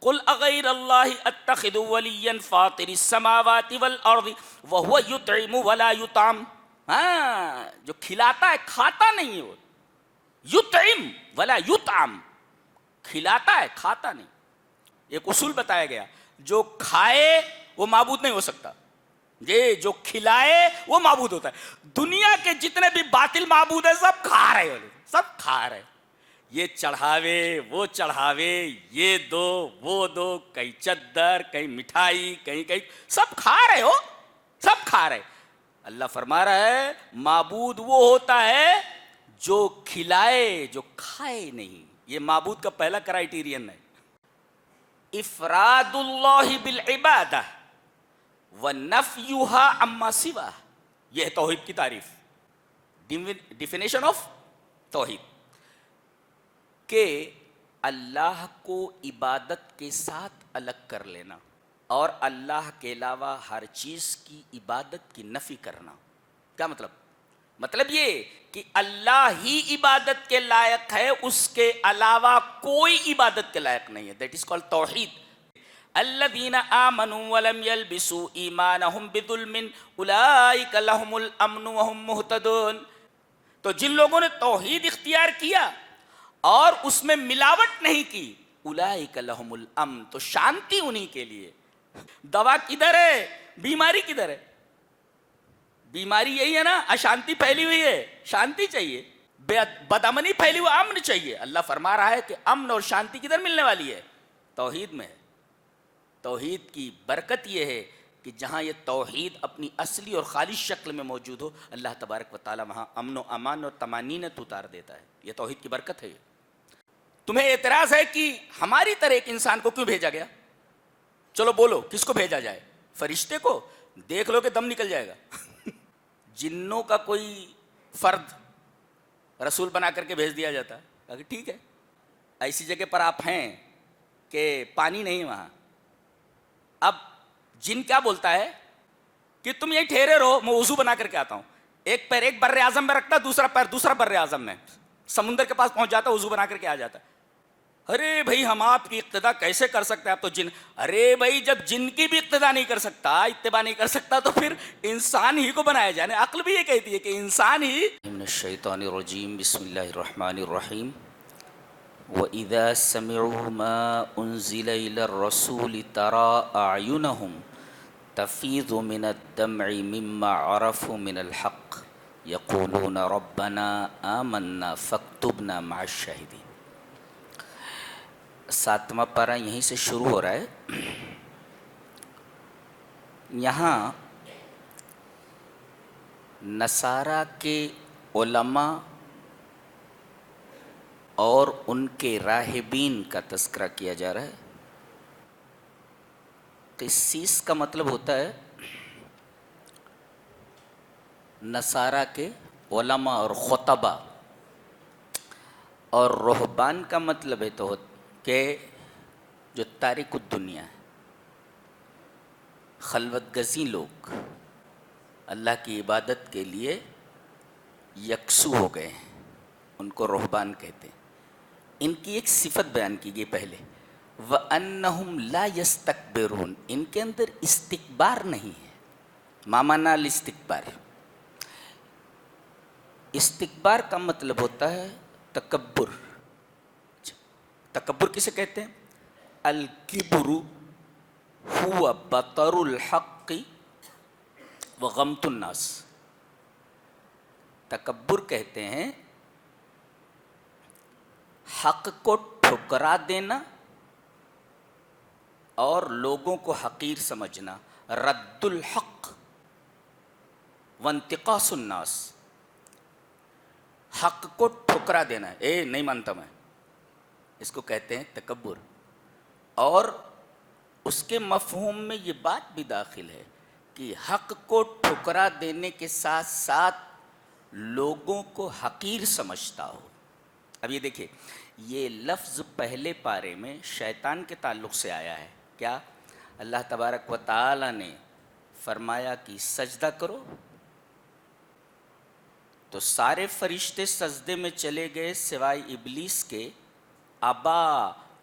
قل اغیر اللہ اتخذ ولیا فاطر السماوات والارض وهو یطعم ولا یطعم. ہاں، جو کھلاتا ہے کھاتا نہیں ہے، وہ یطعم ولا یطعم، کھلاتا ہے کھاتا نہیں. ایک اصول بتایا گیا، جو کھائے وہ معبود نہیں ہو سکتا، یہ جو کھلائے وہ معبود ہوتا ہے. دنیا کے جتنے بھی باطل معبود ہیں سب کھا رہے ہیں، سب کھا رہے ہیں. یہ چڑھاوے وہ چڑھاوے، یہ دو وہ دو، کہیں چادر کہیں مٹھائی کہیں سب کھا رہے ہو، سب کھا رہے. اللہ فرما رہا ہے معبود وہ ہوتا ہے جو کھلائے، جو کھائے نہیں. یہ معبود کا پہلا کرائیٹیرین ہے. افراد اللہ بالعبادہ وَنَفْيُهَا عَمَّا سِوَاهُ، یہ ہے توحید کی تعریف، ڈیفینیشن آف توحید، کہ اللہ کو عبادت کے ساتھ الگ کر لینا اور اللہ کے علاوہ ہر چیز کی عبادت کی نفی کرنا. کیا مطلب؟ مطلب یہ کہ اللہ ہی عبادت کے لائق ہے، اس کے علاوہ کوئی عبادت کے لائق نہیں ہے. دیٹ از کالڈ توحید. الذین آمنوا ولم یلبسوا ایمانہم بظلم اولئک لہم الامن وہم مہتدون. تو جن لوگوں نے توحید اختیار کیا اور اس میں ملاوٹ نہیں کی، اولئک لہم الامن، تو شانتی انہی کے لیے. دوا کدھر ہے؟ بیماری کدھر ہے؟ بیماری یہی ہے نا، اشانتی پھیلی ہوئی ہے، شانتی چاہیے. بدامنی پھیلی ہوئی، امن چاہیے. اللہ فرما رہا ہے کہ امن اور شانتی کدھر ملنے والی ہے؟ توحید میں. توحید کی برکت یہ ہے کہ جہاں یہ توحید اپنی اصلی اور خالص شکل میں موجود ہو، اللہ تبارک و تعالی وہاں امن و امان اور طمانینت اتار دیتا ہے. یہ توحید کی برکت ہے. تمہیں اعتراض ہے کہ ہماری طرح ایک انسان کو کیوں بھیجا گیا؟ چلو بولو کس کو بھیجا جائے؟ فرشتے کو؟ دیکھ لو کہ دم نکل جائے گا. جنوں کا کوئی فرد رسول بنا کر کے بھیج دیا جاتا ہے کہ ٹھیک ہے، ایسی جگہ پر آپ ہیں کہ پانی نہیں وہاں. اب جن کیا بولتا ہے کہ تم یہیں ٹھہرے رہو، میں وضو بنا کر کے آتا ہوں. ایک پیر ایک بر اعظم میں رکھتا، دوسرا پیر دوسرا بر اعظم میں، سمندر کے پاس پہنچ جاتا، وضو بنا کر کے آ جاتا. ارے بھائی ہم آپ کی اقتدا کیسے کر سکتے ہیں؟ آپ تو جن. ارے بھائی جب جن کی بھی اقتدا نہیں کر سکتا، اتباع نہیں کر سکتا، تو پھر انسان ہی کو بنایا جائے. عقل بھی یہ کہتی ہے کہ انسان ہی. من الشیطان الرجیم، بسم اللہ الرحمن الرحیم. وَإِذَا سَمِعُوا مَا أُنزِلَ إِلَى الرَّسُولِ تَرَىٰ أَعْيُنَهُمْ تَفِيضُ مِنَ الدَّمْعِ مِمَّا عَرَفُوا مِنَ الْحَقِّ يَقُولُونَ رَبَّنَا آمَنَّا فَاكْتُبْنَا مَعَ الشَّاهِدِينَ. 7واں پارہ یہیں سے شروع ہو رہا ہے. یہاں نصارہ کے علماء اور ان کے راہبین کا تذکرہ کیا جا رہا ہے. قسیس کا مطلب ہوتا ہے نصارہ کے علماء اور خطبہ، اور رہبان کا مطلب ہے تو کہ جو تارک الدنیا ہے، خلوت گزین لوگ، اللہ کی عبادت کے لیے یکسو ہو گئے ہیں، ان کو رہبان کہتے ہیں. ان کی ایک صفت بیان کی گئی پہلے، وَأَنَّهُمْ لَا يَسْتَكْبِرُونَ، ان کے اندر استکبار نہیں ہے. مامانا الاستکبار، استکبار کا مطلب ہوتا ہے تکبر. تکبر کسے کہتے ہیں؟ الکبر هو بطر الحق وغمط الناس. تکبر کہتے ہیں حق کو ٹھکرا دینا اور لوگوں کو حقیر سمجھنا. رد الحق وانتقاص الناس، حق کو ٹھکرا دینا، نہیں مانتا میں، اس کو کہتے ہیں تکبر. اور اس کے مفہوم میں یہ بات بھی داخل ہے کہ حق کو ٹھکرا دینے کے ساتھ ساتھ لوگوں کو حقیر سمجھتا ہو. اب یہ دیکھیں، یہ لفظ پہلے پارے میں شیطان کے تعلق سے آیا ہے. کیا؟ اللہ تبارک و تعالی نے فرمایا کہ سجدہ کرو، تو سارے فرشتے سجدے میں چلے گئے سوائے ابلیس کے. ابا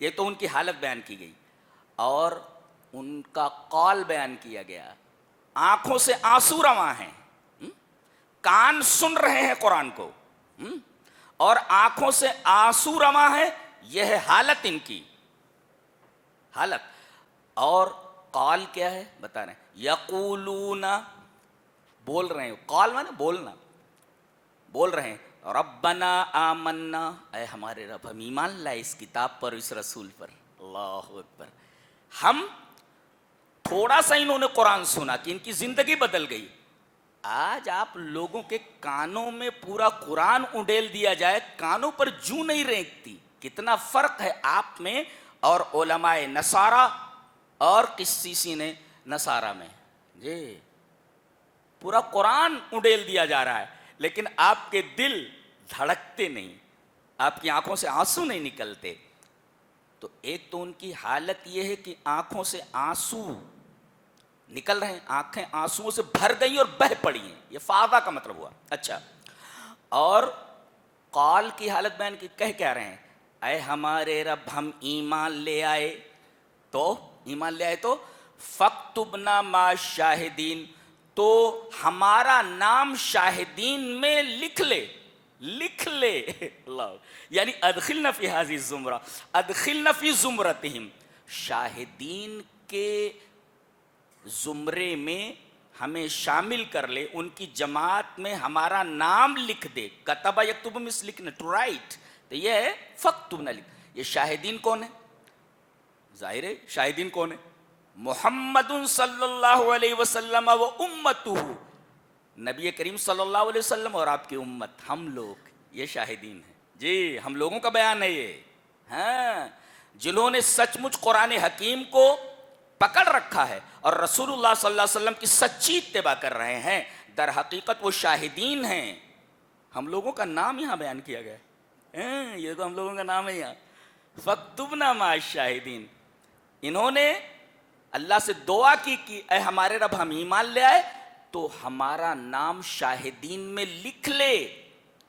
یہ تو ان کی حالت بیان کی گئی، اور ان کا قول بیان کیا گیا. آنکھوں سے آنسو رواں ہیں، کان سن رہے ہیں قرآن کو، اور آنکھوں سے آنسو رواں ہے. یہ ہے حالت ان کی حالت. اور قول کیا ہے بتا رہے ہیں، یقولون، بول رہے ہیں. قول مانے بولنا، بول رہے ہیں ربنا آمنا، اے ہمارے رب ہم ایمان لائے اس کتاب پر، اس رسول پر. اللہ اکبر. ہم تھوڑا سا انہوں نے قرآن سنا کہ ان کی زندگی بدل گئی. آج آپ لوگوں کے کانوں میں پورا قرآن اڈیل دیا جائے، کانوں پر جوں نہیں رینگتی. کتنا فرق ہے آپ میں اور علماء نصارہ اور قسیسی نے نصارہ میں. جی پورا قرآن اڈیل دیا جا رہا ہے، لیکن آپ کے دل دھڑکتے نہیں، آپ کی آنکھوں سے آنسو نہیں نکلتے. تو ایک تو ان کی حالت یہ ہے کہ آنکھوں سے آنسو نکل رہے ہیں، آنکھیں آنسوؤں سے بھر گئی اور بہہ پڑی ہیں. یہ فاضا کا مطلب ہوا. اچھا، اور قول کی حالت بیان کی، کہہ کیا رہے ہیں، اے ہمارے رب ہم ایمان لے آئے تو فاکتبنا مع الشاہدین، تو ہمارا نام شاہدین میں لکھ لے. اللہ، یعنی ادخلنا فی ہذہ الزمرہ، ادخلنا فی زمرتہم، شاہدین کے زمرے میں ہمیں شامل کر لے، ان کی جماعت میں ہمارا نام لکھ دے. کتبہ یکتب مثل لکھنا، ٹو رائٹ. تو یہ ہے فاکتبنا. یہ شاہدین کون ہے؟ ظاہر ہے شاہدین کون ہے؟ محمد صلی اللہ علیہ وسلم و امتہ، نبی کریم صلی اللہ علیہ وسلم اور آپ کی امت، ہم لوگ یہ شاہدین ہیں. جی ہم لوگوں کا بیان ہے یہ. ہاں، جنہوں نے سچ مچ قرآن حکیم کو پکڑ رکھا ہے اور رسول اللہ صلی اللہ علیہ وسلم کی سچی اتباع کر رہے ہیں، در حقیقت وہ شاہدین ہیں. ہم لوگوں کا نام یہاں بیان کیا گیا ہے. یہ تو ہم لوگوں کا نام ہے یہاں، فاکتبنا مع الشاہدین. انہوں نے اللہ سے دعا کی کہ اے ہمارے رب ہم ایمان لے آئے تو ہمارا نام شاہدین میں لکھ لے.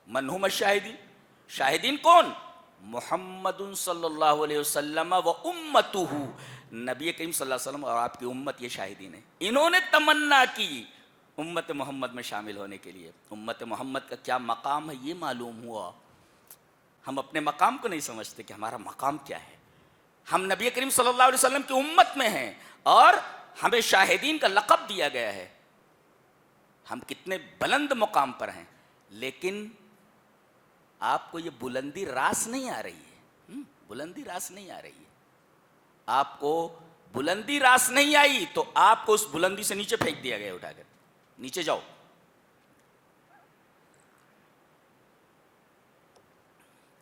من ہم الشاہدین؟ شاہدین کون؟ محمد صلی اللہ علیہ وسلم و امتہ، نبی کریم صلی اللہ علیہ وسلم اور آپ کی امت یہ شاہدین ہیں. انہوں نے تمنا کی امت محمد میں شامل ہونے کے لیے. امت محمد کا کیا مقام ہے یہ معلوم ہوا. ہم اپنے مقام کو نہیں سمجھتے کہ ہمارا مقام کیا ہے. ہم نبی کریم صلی اللہ علیہ وسلم کی امت میں ہیں اور ہمیں شاہدین کا لقب دیا گیا ہے. ہم کتنے بلند مقام پر ہیں، لیکن آپ کو یہ بلندی راس نہیں آ رہی ہے. بلندی راس نہیں آ رہی ہے. آپ کو بلندی راس نہیں آئی تو آپ کو اس بلندی سے نیچے پھینک دیا گیا، اٹھا کر نیچے جاؤ.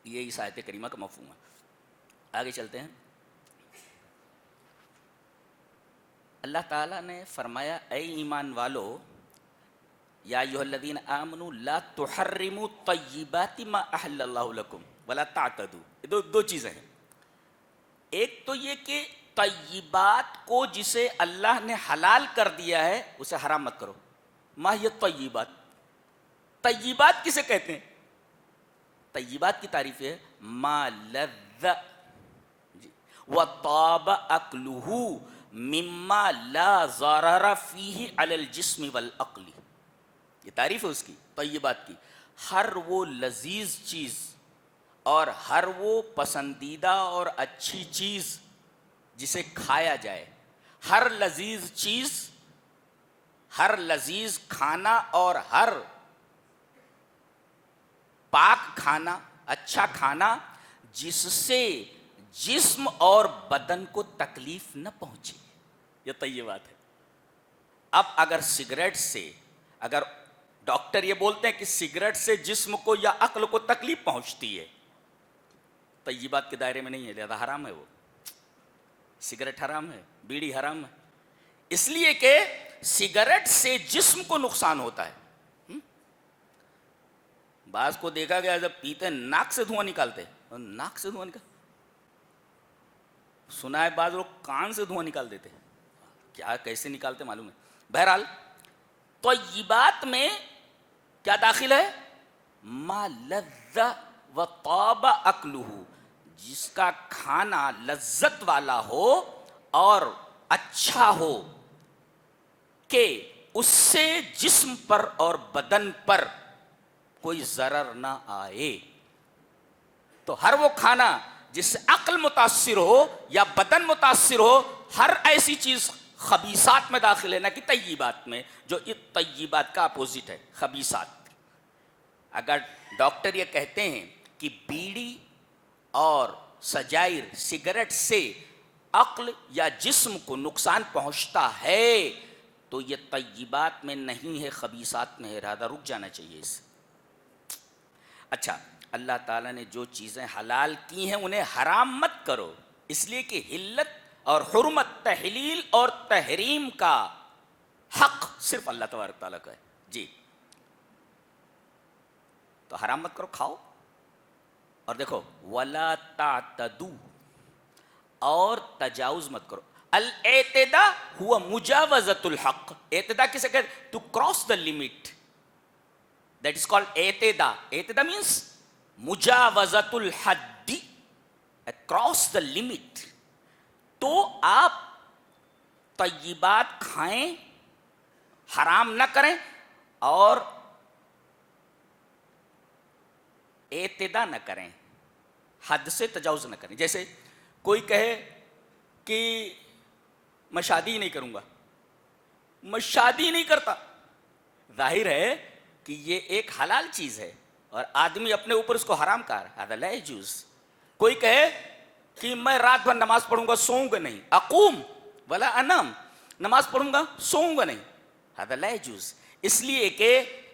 یہ اس آیت کریمہ کا مفہوم ہے. آگے چلتے ہیں. اللہ تعالیٰ نے فرمایا اے ایمان والو، یا ایھا الذین آمنوا لا تحرموا طیبات ما احل اللہ لکم ولا تعتدوا. دو چیزیں ہیں. ایک تو یہ کہ طیبات کو جسے اللہ نے حلال کر دیا ہے اسے حرام مت کرو. ما ہی طیبات؟ طیبات کسے کہتے ہیں؟ طیبات کی تعریف ہے ما لذ وطاب اکلہ مما لا ضرر فیہ علی الجسم والعقل. یہ تعریف ہے اس کی، طیبات کی. ہر وہ لذیذ چیز اور ہر وہ پسندیدہ اور اچھی چیز جسے کھایا جائے، ہر لذیذ چیز، ہر لذیذ کھانا اور ہر پاک کھانا، اچھا کھانا جس سے جسم اور بدن کو تکلیف نہ پہنچے، یہ طیبات ہے. اب اگر سگریٹ سے، اگر ڈاکٹر یہ بولتے ہیں کہ سگریٹ سے جسم کو یا عقل کو تکلیف پہنچتی ہے، طیبات کے دائرے میں نہیں ہے، لہذا حرام ہے. وہ سگریٹ حرام ہے، بیڑی حرام ہے، اس لیے کہ سگریٹ سے جسم کو نقصان ہوتا ہے. بعض کو دیکھا گیا جب پیتے ناک سے دھواں نکالتے، ناک سے دھواں نکال، سنا ہے بعض لوگ کان سے دھواں نکال دیتے، کیا کیسے نکالتے معلوم ہے. بہرحال طیبات میں کیا داخل ہے؟ ما لذ و طاب اکلہ، جس کا کھانا لذت والا ہو اور اچھا ہو کہ اس سے جسم پر اور بدن پر کوئی ضرر نہ آئے. تو ہر وہ کھانا جس سے عقل متاثر ہو یا بدن متاثر ہو، ہر ایسی چیز خبیثات میں داخل ہے، نہ کہ طیبات میں، جو طیبات کا اپوزٹ ہے خبیثات. اگر ڈاکٹر یہ کہتے ہیں کہ بیڑی اور سجائر سگریٹ سے عقل یا جسم کو نقصان پہنچتا ہے تو یہ طیبات میں نہیں ہے، خبیثات میں ہے، لہذا رک جانا چاہیے اس سے. اچھا، اللہ تعالیٰ نے جو چیزیں حلال کی ہیں انہیں حرام مت کرو، اس لیے کہ حلت اور حرمت، تحلیل اور تحریم کا حق صرف اللہ تبارک تعالیٰ کا ہے. جی، تو حرام مت کرو، کھاؤ. اور دیکھو وَلَا تَعْتَدُوا، اور تجاوز مت کرو. الاعتداء ہوا مجاوزۃ الحق. اعتداء کسے کہتے؟ To cross the limit, that is called اعتداء. اعتداء مینس مجاوزۃ الحد، کراس دا لمٹ. تو آپ طیبات کھائیں، حرام نہ کریں، اور اعتداء نہ کریں، حد سے تجاوز نہ کریں. جیسے کوئی کہے کہ میں شادی نہیں کروں گا، میں شادی نہیں کرتا، ظاہر ہے کہ یہ ایک حلال چیز ہے اور آدمی اپنے اوپر اس کو حرام کر رہا ہے، هذا لا يجوز. کوئی کہے کہ میں رات بھر نماز پڑھوں گا، سوؤں گا نہیں، اقوم ولا انام، نماز پڑھوں گا سوؤں گا نہیں، هذا لا يجوز. اس لیے کہ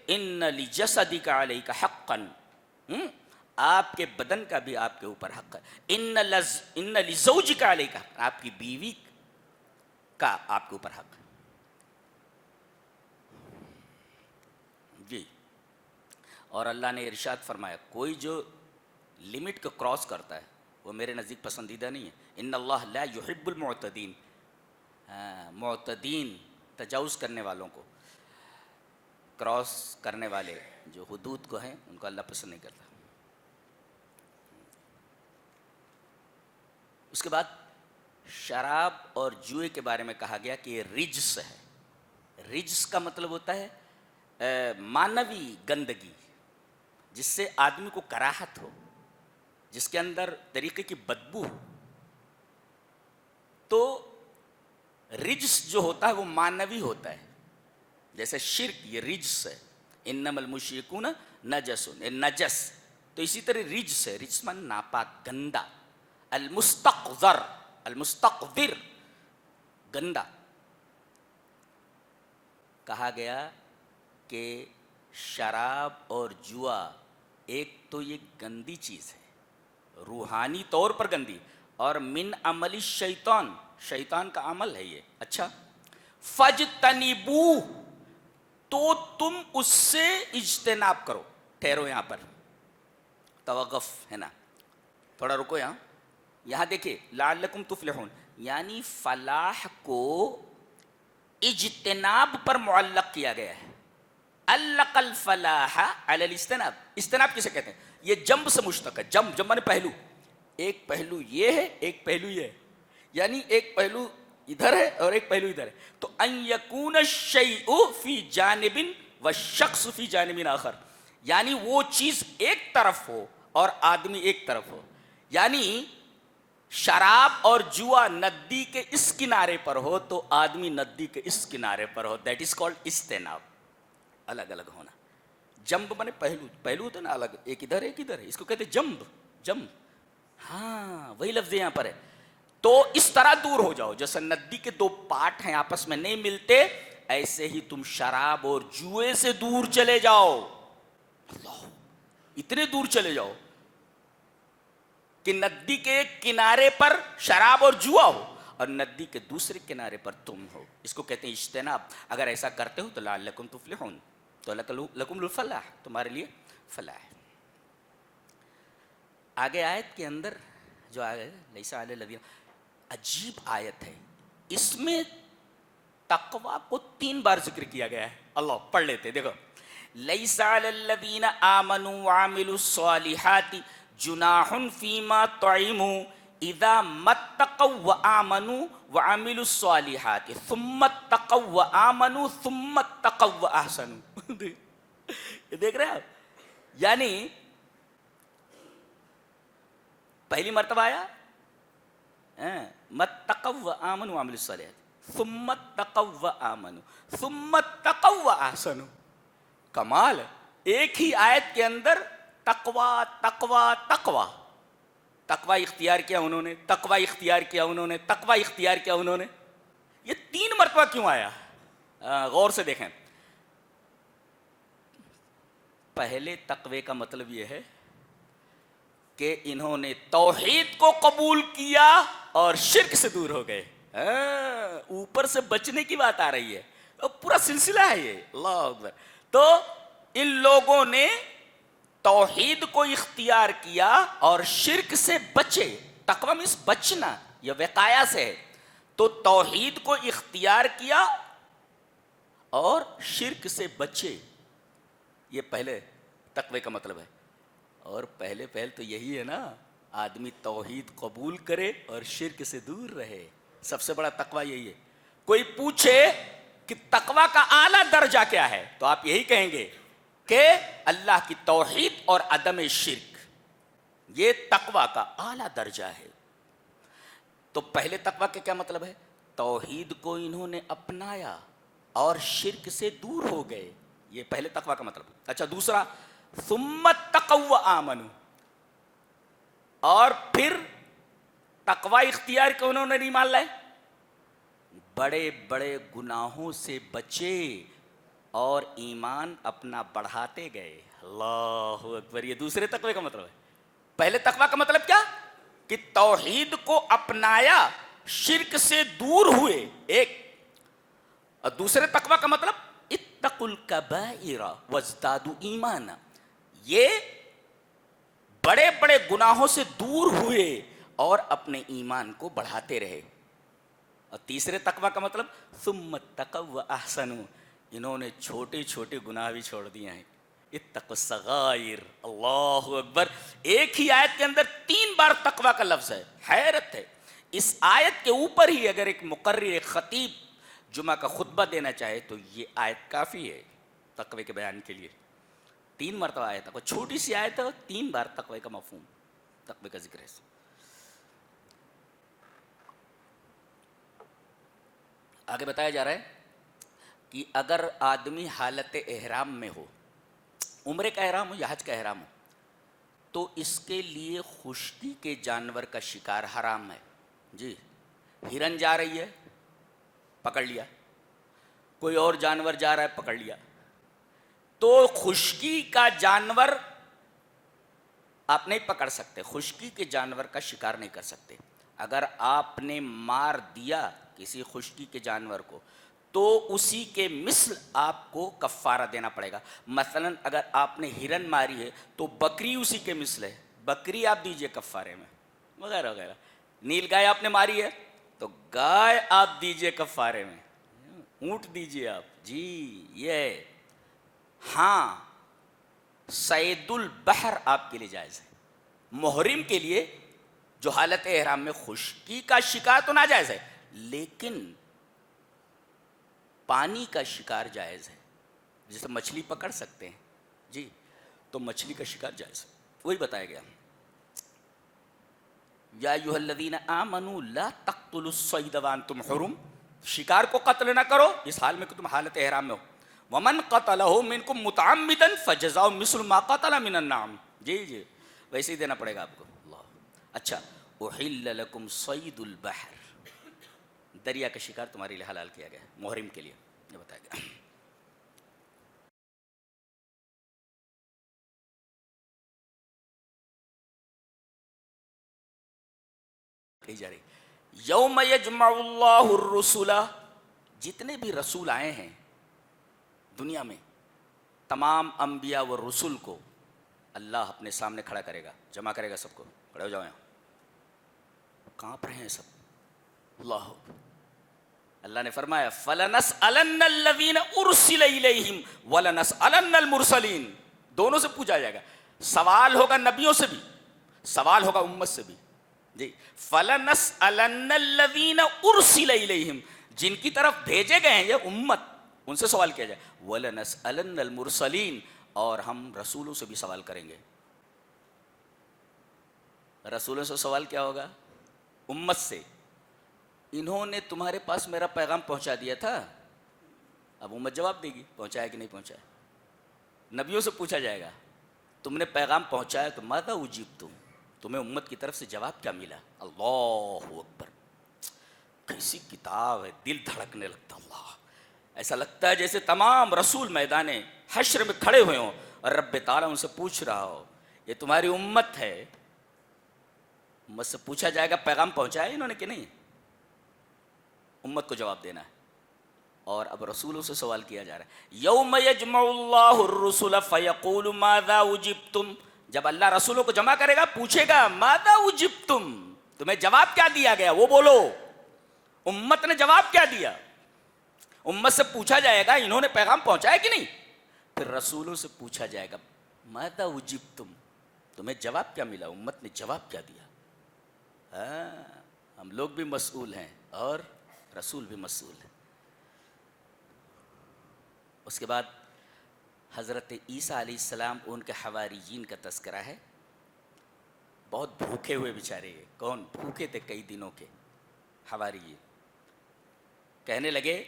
ان لجسدک علیک حقا، آپ کے بدن کا بھی آپ کے اوپر حق ہے. ان لزوجک علیک، آپ کی بیوی کا آپ کے اوپر حق ہے. جی، اور اللہ نے ارشاد فرمایا کوئی جو لمٹ کو کراس کرتا ہے وہ میرے نزدیک پسندیدہ نہیں ہے. ان اللہ لا یحب المعتدین، معتدین تجاوز کرنے والوں کو، کراس کرنے والے جو حدود کو ہیں ان کو اللہ پسند نہیں کرتا. اس کے بعد شراب اور جوئے کے بارے میں کہا گیا کہ یہ رجس ہے. رجس کا مطلب ہوتا ہے مانوی گندگی، جس سے آدمی کو کراہت ہو، جس کے اندر طریقے کی بدبو ہو. تو رجس جو ہوتا ہے وہ مانوی ہوتا ہے. جیسے شرک، یہ رجس ہے، انما المشرکون نجس، نجس. تو اسی طرح رجس ہے، رجس من ناپاک، گندا. المستقذر، المستقذر، گندا. کہا گیا کہ شراب اور جوا ایک تو یہ گندی چیز ہے، روحانی طور پر گندی، اور من عمل الشیطان، شیطان کا عمل ہے یہ. اچھا، فجتنبوہ، تو تم اس سے اجتناب کرو. ٹھہرو، یہاں پر توقف ہے نا، تھوڑا رکو یہاں. یہاں دیکھیں لعلکم تفلحون، یعنی فلاح کو اجتناب پر معلق کیا گیا ہے. علق الفلاح علی الاجتناب. اجتناب کسے کہتے ہیں؟ یہ جنب سے مشتق ہے. جنب، جنب مانے پہلو. ایک پہلو یہ ہے، ایک پہلو یہ ہے، یعنی ایک پہلو ادھر ہے اور ایک پہلو ادھر ہے. تو ان یکون الشیء فی جانب والشخص فی جانب آخر، یعنی وہ چیز ایک طرف ہو اور آدمی ایک طرف ہو. یعنی شراب اور جوا ندی کے اس کنارے پر ہو تو آدمی ندی کے اس کنارے پر ہو. دیٹ از کالڈ اجتناب. الگ الگ ہونا. جنب مانے پہلو، پہلو ہوتا ہے نا الگ، ایک ادھر ایک ادھر ہے، اس کو کہتے ہیں جنب. جنب، ہاں وہی لفظ یہاں پر ہے. تو اس طرح دور ہو جاؤ جیسے ندی کے دو پارٹ ہیں آپس میں نہیں ملتے، ایسے ہی تم شراب اور جوئے سے دور چلے جاؤ. اللہ، اتنے دور چلے جاؤ کہ ندی کے ایک کنارے پر شراب اور جوا ہو اور ندی کے دوسرے کنارے پر تم ہو. اس کو کہتے ہیں اجتناب. اگر ایسا کرتے ہو تو لعلکم تفلحون، تو لکم الفلاح، تمہارے لیے فلاح ہے. آگے آیت کے اندر جو آگے لیس علی الذین، عجیب آیت ہے، اس میں تقوی کو 3 بار ذکر کیا گیا ہے. اللہ پڑھ لیتے، دیکھو لیس علی الذین آمنوا وعملوا الصالحات جناح فیما طعموا اذا متقوا وآمنوا وعملوا الصالحات ثم اتقوا وآمنوا ثم اتقوا واحسنوا. دیکھ رہے ہیں آپ, یعنی پہلی مرتبہ آیا متقوا وآمنوا وعملوا الصالحات ثم اتقوا وآمنوا ثم اتقوا واحسنوا. کمال ہے, ایک ہی آیت کے اندر تقوا تقوا تقوا, تقوا اختیار کیا انہوں نے, تقوا اختیار کیا انہوں نے, تقوا اختیار کیا انہوں نے. یہ 3 مرتبہ کیوں آیا؟ غور سے دیکھیں. پہلے تقوی کا مطلب یہ ہے کہ انہوں نے توحید کو قبول کیا اور شرک سے دور ہو گئے. اوپر سے بچنے کی بات آ رہی ہے, پورا سلسلہ ہے یہ. اللہ اکبر. تو ان لوگوں نے توحید کو اختیار کیا اور شرک سے بچے. تقوی میں بچنا, یہ وقایا سے ہے. تو توحید کو اختیار کیا اور شرک سے بچے, یہ پہلے تقوی کا مطلب ہے. اور پہلے تو یہی ہے نا, آدمی توحید قبول کرے اور شرک سے دور رہے. سب سے بڑا تقوی یہی ہے. کوئی پوچھے کہ تقوی کا اعلیٰ درجہ کیا ہے, تو آپ یہی کہیں گے کہ اللہ کی توحید اور عدم شرک, یہ تقوی کا اعلیٰ درجہ ہے. تو پہلے تقوی کا کیا مطلب ہے؟ توحید کو انہوں نے اپنایا اور شرک سے دور ہو گئے, یہ پہلے تقوی کا مطلب. اچھا, دوسرا ثم اتقوا وآمنوا, اور پھر تقوی اختیار کو انہوں نے نہیں مان لائے, بڑے بڑے گناہوں سے بچے اور ایمان اپنا بڑھاتے گئے. اللہ اکبر. یہ دوسرے تقوی کا مطلب ہے. پہلے تقوی کا مطلب کیا کہ توحید کو اپنایا, شرک سے دور ہوئے, ایک. اور دوسرے تقوی کا مطلب اتقوا الکبائر وازدادوا ایمانا, یہ بڑے بڑے گناہوں سے دور ہوئے اور اپنے ایمان کو بڑھاتے رہے. اور تیسرے تقوی کا مطلب ثم اتقوا واحسنوا, انہوں نے چھوٹے چھوٹے گناہ بھی چھوڑ دیے ہیں. اتقوا الصغائر. اللہ اکبر. ایک ہی آیت کے اندر 3 بار تقوی کا لفظ ہے. حیرت ہے. اس آیت کے اوپر ہی اگر ایک مقرر, ایک خطیب جمعہ کا خطبہ دینا چاہے تو یہ آیت کافی ہے تقوی کے بیان کے لیے. 3 مرتبہ آیت ہے, چھوٹی سی آیت ہے, 3 بار تقوی کا مفہوم, تقوی کا ذکر ہے. آگے بتایا جا رہا ہے کہ اگر آدمی حالت احرام میں ہو, عمرے کا احرام ہو یا حج کا احرام ہو, تو اس کے لیے خشکی کے جانور کا شکار حرام ہے. جی, ہرن جا رہی ہے, پکڑ لیا, کوئی اور جانور جا رہا ہے, پکڑ لیا, تو خشکی کا جانور آپ نہیں پکڑ سکتے, خشکی کے جانور کا شکار نہیں کر سکتے. اگر آپ نے مار دیا کسی خشکی کے جانور کو تو اسی کے مثل آپ کو کفارہ دینا پڑے گا. مثلا اگر آپ نے ہرن ماری ہے تو بکری اسی کے مثل ہے, بکری آپ دیجئے کفارے میں, وغیرہ وغیرہ. نیل گائے آپ نے ماری ہے تو گائے آپ دیجئے کفارے میں, اونٹ دیجئے آپ. جی یہ ہاں, صید البحر آپ کے لیے جائز ہے. محرم کے لیے جو حالت احرام میں خشکی کا شکار تو ناجائز ہے, لیکن پانی کا شکار جائز ہے. جیسے مچھلی پکڑ سکتے ہیں, جی, تو مچھلی کا شکار جائز ہے. وہی بتایا گیا, یا ایھا الذین آمنوا لا تقتلوا الصید وانتم حرم, شکار کو قتل نہ کرو اس حال میں کہ تم حالت احرام میں ہو. ومن قتلہ منکم متعمدا فجزاء مثل ما قتل من النعم. جی جی, ویسے ہی دینا پڑے گا آپ کو. اللہ. اچھا, احل لکم صید البحر, دریا کا شکار تمہارے لیے حلال کیا گیا محرم کے لیے, یہ بتایا گیا. کہی جا رہی یوم یجمع اللہ الرسل, جتنے بھی رسول آئے ہیں دنیا میں, تمام انبیاء و رسول کو اللہ اپنے سامنے کھڑا کرے گا, جمع کرے گا سب کو. کھڑے ہو جاؤ یہاں, کانپ رہے ہیں سب. اللہ اللہ نے فرمایا فَلَنَسْأَلَنَّ الَّذِينَ أُرْسِلَ إِلَيْهِمْ وَلَنَسْأَلَنَّ الْمُرْسَلِينَ. دونوں سے پوچھا جائے گا, سوال ہوگا نبیوں سے بھی سوال ہوگا امت سے بھی. جی فَلَنَسْأَلَنَّ الَّذِينَ أُرْسِلَ إِلَيْهِمْ, جن کی طرف بھیجے گئے ہیں یہ امت, ان سے سوال کیا جائے. وَلَنَسْأَلَنَّ الْمُرْسَلِينَ, اور ہم رسولوں سے بھی سوال کریں گے. رسولوں سے سوال کیا ہوگا؟ امت سے. انہوں نے تمہارے پاس میرا پیغام پہنچا دیا تھا, اب امت جواب دے گی پہنچایا کہ نہیں پہنچایا. نبیوں سے پوچھا جائے گا تم نے پیغام پہنچایا تو ماذا اجبتم, تمہیں امت کی طرف سے جواب کیا ملا؟ اللہ اکبر, کیسی کتاب ہے, دل دھڑکنے لگتا. اللہ, ایسا لگتا ہے جیسے تمام رسول میدان حشر میں کھڑے ہوئے ہوں اور رب تعالیٰ ان سے پوچھ رہا ہو یہ تمہاری امت ہے, امت سے پوچھا جائے گا پیغام پہنچایا انہوں نے کہ نہیں, امت کو جواب دینا ہے. اور اب رسولوں سے سوال کیا جا رہا ہے. یوم یجمع اللہ الرسل فیقول ماذا اجبتم, جب اللہ رسولوں کو جمع کرے گا پوچھے گا ماذا اجبتم, تمہیں جواب کیا دیا گیا, وہ بولو. امت نے جواب کیا دیا؟ امت سے پوچھا جائے گا انہوں نے پیغام پہنچایا کہ نہیں, پھر رسولوں سے پوچھا جائے گا ماذا اجبتم, تمہیں جواب کیا ملا, امت نے جواب کیا دیا. ہم لوگ بھی مسئول ہیں اور رسول بھی مسئول ہیں. اس کے بعد حضرت عیسیٰ علیہ السلام ان کے حواریین کا تذکرہ ہے. بہت بھوکے ہوئے بیچارے, کون بھوکے تھے کئی دنوں کے حواریین. کہنے لگے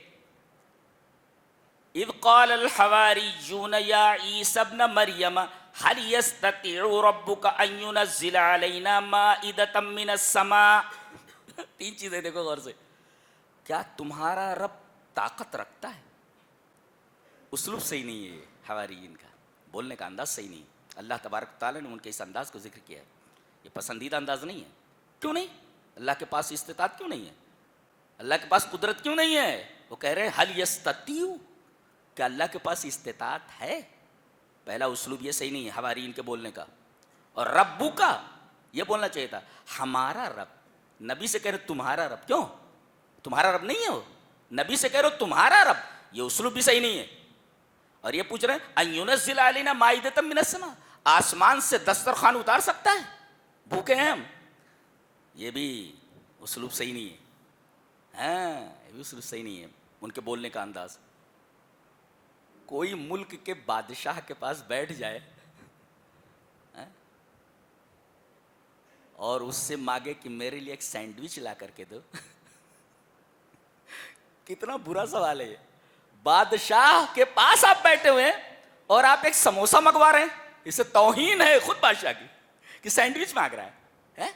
اذ قال الحواریون یا عیسی ابن مریم هل يستطيع ربك ان ينزل علينا مائدة من السماء. تین چیزیں دیکھو غور سے, کیا تمہارا رب طاقت رکھتا ہے؟ اسلوب صحیح نہیں ہے حواریین کا, بولنے کا انداز صحیح نہیں. اللہ تبارک تعالیٰ نے ان کے اس انداز کو ذکر کیا ہے, یہ پسندیدہ انداز نہیں ہے. کیوں نہیں؟ اللہ کے پاس استطاعت کیوں نہیں ہے, اللہ کے پاس قدرت کیوں نہیں ہے؟ وہ کہہ رہے ہیں حل یستطیع, کہ اللہ کے پاس استطاعت ہے. پہلا اسلوب یہ صحیح نہیں ہے حواریین کے بولنے کا. اور ربو کا یہ بولنا چاہیے تھا ہمارا رب. نبی سے کہہ رہے تمہارا رب, کیوں تمہارا رب نہیں ہے وہ, نبی سے کہہ رہے تمہارا رب, یہ اسلوب بھی صحیح نہیں ہے. اور یہ پوچھ رہے ہیں ان ينزل علینا مائدۃ من السماء, آسمان سے دسترخوان اتار سکتا ہے, بھوکے ہیں ہم. یہ بھی اسلوب صحیح نہیں ہے. ہاں یہ بھی اسلوب صحیح نہیں ہے ان کے بولنے کا انداز. کوئی ملک کے بادشاہ کے پاس بیٹھ جائے اور اس سے مانگے کہ میرے لیے ایک سینڈوچ لا کر کے دو, کتنا برا سوال ہے یہ. بادشاہ کے پاس آپ بیٹھے ہوئے ہیں اور آپ ایک سموسہ منگوا رہے ہیں, اسے توہین ہے خود بادشاہ کی کہ سینڈوچ مانگ رہا ہے.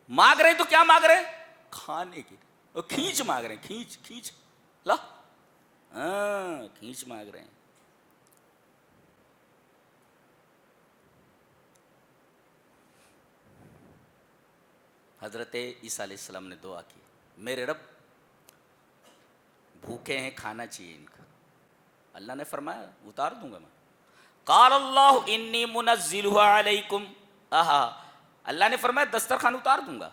مانگ رہے ہیں تو کیا مانگ رہے ہیں؟ کھانے کی. اور کھینچ مانگ رہے ہیں, کھینچ کھینچ لا, ہاں کھینچ مانگ رہے ہیں. حضرت عیسیٰ علیہ السلام نے دعا کی, میرے رب بھوکے ہیں کھانا چاہیے ان کا. اللہ نے فرمایا اتار دوں گا میں. قال اللہ انی منزلها علیکم, اللہ نے فرمایا دسترخوان اتار دوں گا,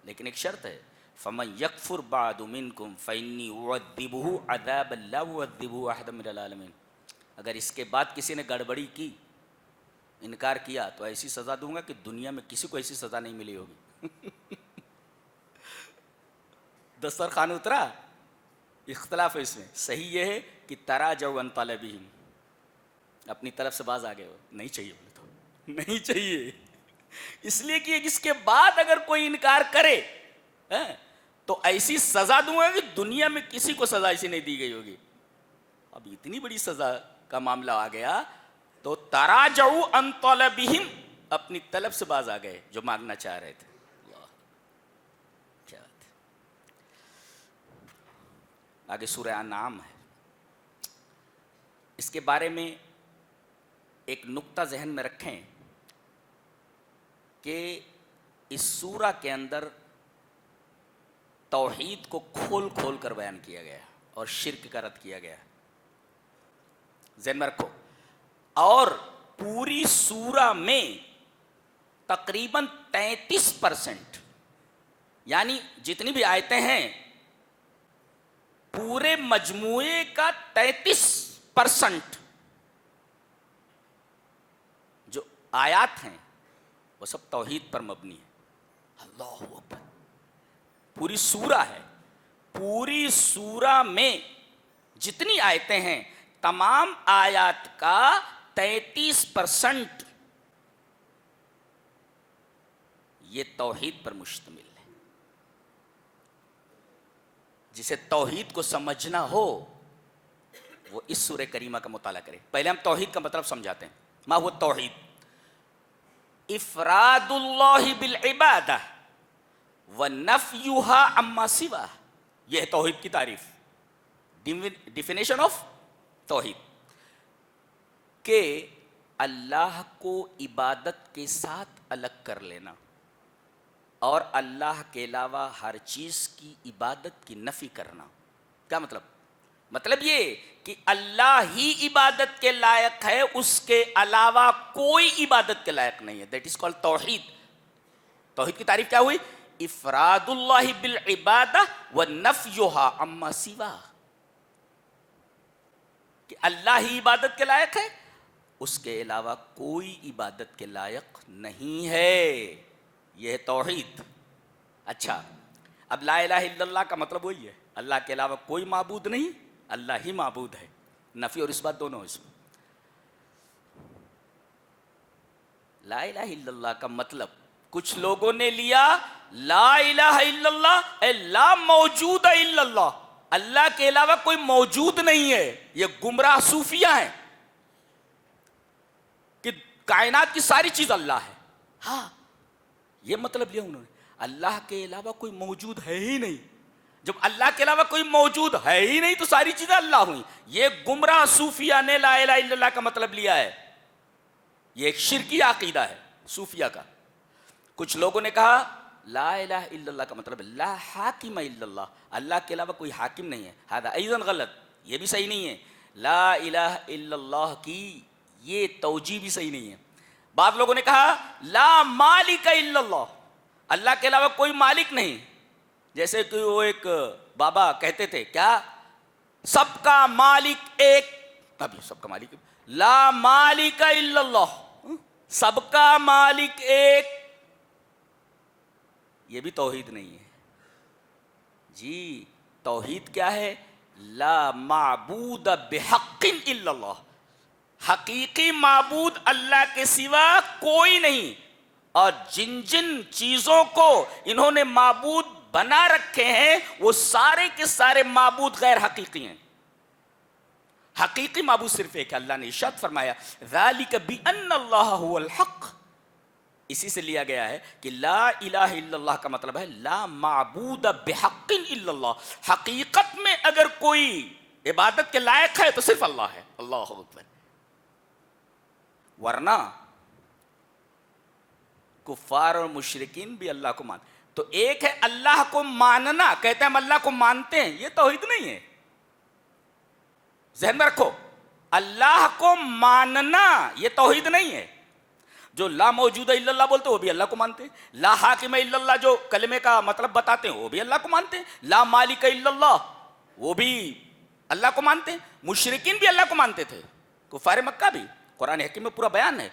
لیکن ایک شرط ہے فمن یکفر بعد منکم فانی اعذبہ عذابا لا اعذبہ احدا من العالمین. اگر اس کے بعد کسی نے گڑبڑی کی, انکار کیا, تو ایسی سزا دوں گا کہ دنیا میں کسی کو ایسی سزا نہیں ملی ہوگی. دسترخوان اترا, اختلاف ہے اس میں. صحیح یہ ہے کہ تراجعوا عن طلبہم, اپنی طرف سے باز آ گئے ہو, نہیں چاہیے بولے تو نہیں چاہیے, اس لیے کہ اس کے بعد اگر کوئی انکار کرے تو ایسی سزا دوں گا کہ دنیا میں کسی کو سزا ایسی نہیں دی گئی ہوگی. اب اتنی بڑی سزا کا معاملہ آ گیا تو تراجعوا عن طلبہم, اپنی طلب سے باز آ گئے جو مانگنا چاہ رہے تھے. آگے سورہ انعام ہے, اس کے بارے میں ایک نقطہ ذہن میں رکھیں کہ اس سورہ کے اندر توحید کو کھول کھول کر بیان کیا گیا اور شرک کا رد کیا گیا, ذہن میں رکھو. اور پوری سورہ میں تقریباً 33%, یعنی جتنی بھی آیتیں ہیں پورے مجموعے کا 33% جو آیات ہیں وہ سب توحید پر مبنی ہے. اللہ اکبر. پوری سورہ ہے, پوری سورہ میں جتنی آیتیں ہیں تمام آیات کا 33% یہ توحید پر مشتمل ہے. جسے توحید کو سمجھنا ہو وہ اس سورہ کریمہ کا مطالعہ کرے. پہلے ہم توحید کا مطلب سمجھاتے ہیں. ما هو التوحید؟ افراد اللہ بالعبادہ ونفیها عما سوا. یہ ہے توحید کی تعریف, ڈیفینیشن آف توحید, کہ اللہ کو عبادت کے ساتھ الگ کر لینا اور اللہ کے علاوہ ہر چیز کی عبادت کی نفی کرنا. کیا مطلب؟ مطلب یہ کہ اللہ ہی عبادت کے لائق ہے, اس کے علاوہ کوئی عبادت کے لائق نہیں ہے. دیٹ از کالڈ توحید. توحید کی تعریف کیا ہوئی؟ افراد اللہ بالعبادہ ونفیها عما سوا. کہ اللہ ہی عبادت کے لائق ہے, اس کے علاوہ کوئی عبادت کے لائق نہیں ہے. یہ ہے توحید. اچھا, اب لا الہ الا اللہ کا مطلب وہی ہے, اللہ کے علاوہ کوئی معبود نہیں, اللہ ہی معبود ہے. نفی اور اس بات دونوں اس میں. لا الہ الا اللہ کا مطلب کچھ لوگوں نے لیا لا الہ الا اللہ اے لا موجود الا اللہ, اللہ کے علاوہ کوئی موجود نہیں ہے. یہ گمراہ صوفیہ ہیں کہ کائنات کی ساری چیز اللہ ہے. ہاں, یہ مطلب لیا انہوں نے, اللہ کے علاوہ کوئی موجود ہے ہی نہیں. جب اللہ کے علاوہ کوئی موجود ہے ہی نہیں تو ساری چیزیں اللہ ہوئی. یہ گمراہ صوفیہ نے لا الہ الا اللہ کا مطلب لیا ہے. یہ ایک شرکی عقیدہ ہے صوفیہ کا. کچھ لوگوں نے کہا لا الہ الا اللہ کا مطلب لا حاکم الا اللہ, اللہ کے علاوہ کوئی حاکم نہیں ہے. ھذا ایضا غلط, یہ بھی صحیح نہیں ہے. لا الہ الا اللہ کی یہ توجیہ بھی صحیح نہیں ہے. بعض لوگوں نے کہا لا مالک الا اللہ, اللہ کے علاوہ کوئی مالک نہیں. جیسے کہ وہ ایک بابا کہتے تھے کیا, سب کا مالک ایک, ابھی سب کا مالک لا مالک الا اللہ, سب کا مالک ایک. یہ بھی توحید نہیں ہے جی. توحید کیا ہے؟ لا معبود بحق الا اللہ, حقیقی معبود اللہ کے سوا کوئی نہیں. اور جن جن چیزوں کو انہوں نے معبود بنا رکھے ہیں وہ سارے کے سارے معبود غیر حقیقی ہیں. حقیقی معبود صرف ایک ہے. اللہ نے ارشاد فرمایا ذالک بان اللہ هو الحق. اسی سے لیا گیا ہے کہ لا الہ الا اللہ کا مطلب ہے لا معبود بحق الا اللہ. حقیقت میں اگر کوئی عبادت کے لائق ہے تو صرف اللہ ہے. اللہ اکبر. ورنہ کفار اور مشرکین بھی اللہ کو مانتے. تو ایک ہے اللہ کو ماننا, کہتے ہیں ہم اللہ کو مانتے ہیں, یہ توحید نہیں ہے. ذہن میں رکھو, اللہ کو ماننا یہ توحید نہیں ہے. جو لا موجود الا اللہ بولتے ہیں وہ بھی اللہ کو مانتے ہیں. لا حاکم الا اللہ جو کلمے کا مطلب بتاتے ہیں وہ بھی اللہ کو مانتے ہیں. لا مالک الا اللہ وہ بھی اللہ کو مانتے ہیں. مشرکین بھی اللہ کو مانتے تھے, کفار مکہ بھی. قرآن حکیم میں پورا بیان ہے.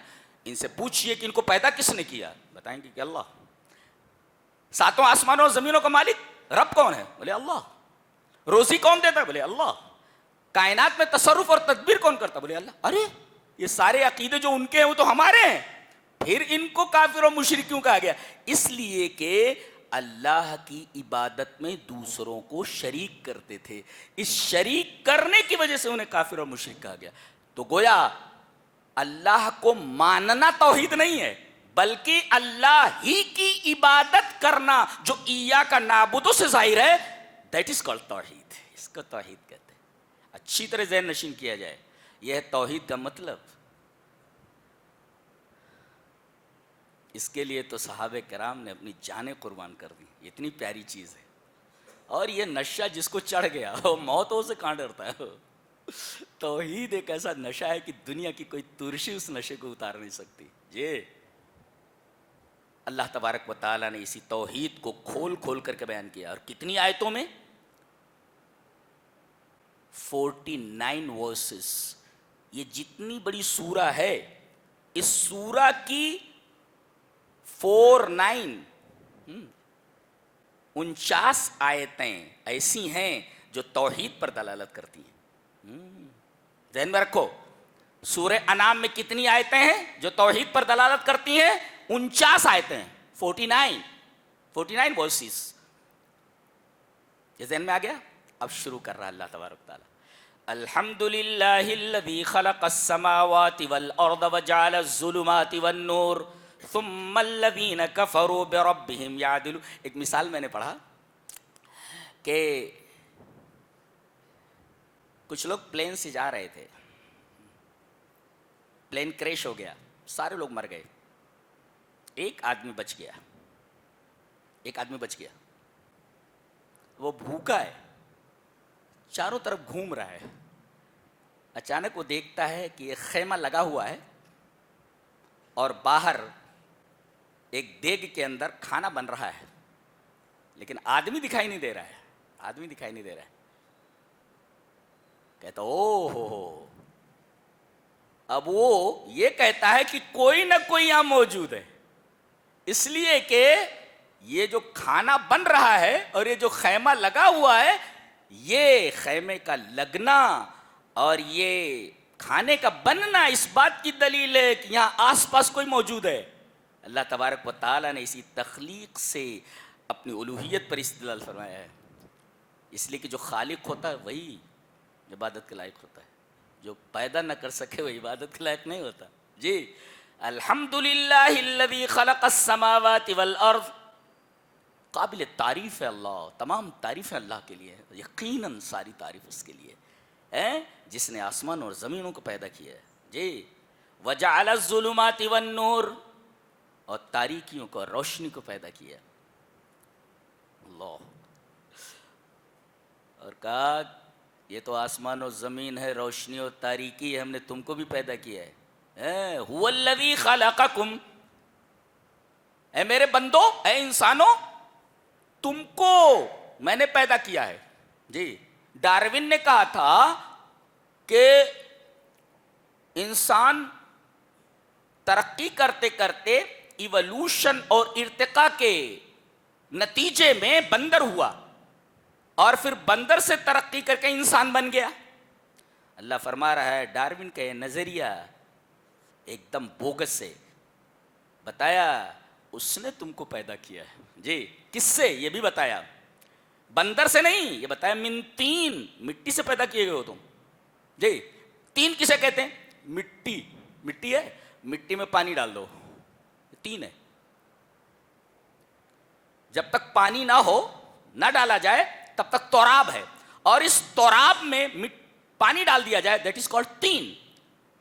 ان سے پوچھئے کہ ان کو پیدا کس نے کیا, بتائیں گے کہ اللہ. ساتوں آسمانوں اور زمینوں کا مالک رب کون ہے؟ بولے اللہ. روزی کون دیتا ہے؟ بولے اللہ. کائنات میں تصرف اور تدبیر کون کرتا؟ بولے اللہ. ارے یہ سارے عقیدے جو ان کے ہیں وہ تو ہمارے ہیں. پھر ان کو کافر و مشرک کیوں کہا گیا؟ اس لیے کہ اللہ کی عبادت میں دوسروں کو شریک کرتے تھے. اس شریک کرنے کی وجہ سے انہیں کافر و مشرک کہا گیا. تو گویا اللہ کو ماننا توحید نہیں ہے, بلکہ اللہ ہی کی عبادت کرنا جو ایاک نعبد سے ظاہر ہے, دیٹ از کالڈ توحید. اس کو توحید کہتے ہیں. اچھی طرح ذہن نشین کیا جائے, یہ ہے توحید کا مطلب. اس کے لیے تو صحابہ کرام نے اپنی جانیں قربان کر دی. اتنی پیاری چیز ہے. اور یہ نشہ جس کو چڑھ گیا وہ موت سے کہاں ڈرتا ہے. توحید ایک ایسا نشہ ہے کہ دنیا کی کوئی ترشی اس نشے کو اتار نہیں سکتی. جی اللہ تبارک و تعالیٰ نے اسی توحید کو کھول کھول کر کے بیان کیا. اور کتنی آیتوں میں؟ 49 ورسز. یہ جتنی بڑی سورہ ہے, اس سورہ کی 49 49 آیتیں ایسی ہیں جو توحید پر دلالت کرتی ہیں. ذہن میں رکھو, سورہ انعام میں کتنی آیتیں ہیں جو توحید پر دلالت کرتی ہیں؟ 49 آیتیں ہیں. 49 ورسز. یہ ذہن میں آ گیا؟ اب شروع کر رہا اللہ تبارک تعالیٰ. الحمد للہ الذی خلق السماوات والارض وجعل الظلمات والنور ثم الذین کفروا بربہم یعدلون. ایک مثال میں نے پڑھا کہ کچھ لوگ پلین سے جا رہے تھے, پلین کریش ہو گیا, سارے لوگ مر گئے, ایک آدمی بچ گیا. وہ بھوکا ہے, چاروں طرف گھوم رہا ہے. اچانک وہ دیکھتا ہے کہ ایک خیمہ لگا ہوا ہے اور باہر ایک دیگ کے اندر کھانا بن رہا ہے, لیکن آدمی دکھائی نہیں دے رہا ہے. کہتا او ہو. اب وہ یہ کہتا ہے کہ کوئی نہ کوئی یہاں موجود ہے, اس لیے کہ یہ جو کھانا بن رہا ہے اور یہ جو خیمہ لگا ہوا ہے, یہ خیمے کا لگنا اور یہ کھانے کا بننا اس بات کی دلیل ہے کہ یہاں آس پاس کوئی موجود ہے. اللہ تبارک و تعالیٰ نے اسی تخلیق سے اپنی الوہیت پر استدلال فرمایا ہے. اس لیے کہ جو خالق ہوتا ہے وہی عبادت کے لائق ہوتا ہے, جو پیدا نہ کر سکے وہ عبادت کے لائق نہیں ہوتا. جی, الحمدللہ الذی خلق السماوات والارض. قابل تعریف ہے اللہ, تمام تعریفیں اللہ کے لیے, یقیناً ساری تعریف اس کے لیے ہے جس نے آسمان اور زمینوں کو پیدا کیا ہے. جی, وجعل الظلمات والنور, اور تاریکیوں کو روشنی کو پیدا کیا. اللہ, اور کہا یہ تو آسمان و زمین ہے, روشنی اور تاریکی ہے, ہم نے تم کو بھی پیدا کیا ہے. هو الذی خلقکم, اے میرے بندو, اے انسانوں, تم کو میں نے پیدا کیا ہے. جی, ڈاروین نے کہا تھا کہ انسان ترقی کرتے کرتے ایولوشن اور ارتقاء کے نتیجے میں بندر ہوا, اور پھر بندر سے ترقی کر کے انسان بن گیا. اللہ فرما رہا ہے ڈاروین کا یہ نظریہ ایک دم بوگس ہے. بتایا اس نے تم کو پیدا کیا ہے. جی, کس سے؟ یہ بھی بتایا, بندر سے نہیں, یہ بتایا من تین, مٹی سے پیدا کیے گئے ہو تم. جی, تین کسے کہتے ہیں؟ مٹی ہے, مٹی میں پانی ڈال دو, تین ہے. جب تک پانی نہ ہو, نہ ڈالا جائے, تب تک تراب ہے, اور اس تراب میں پانی ڈال دیا جائے, دیٹ از کالڈ تین.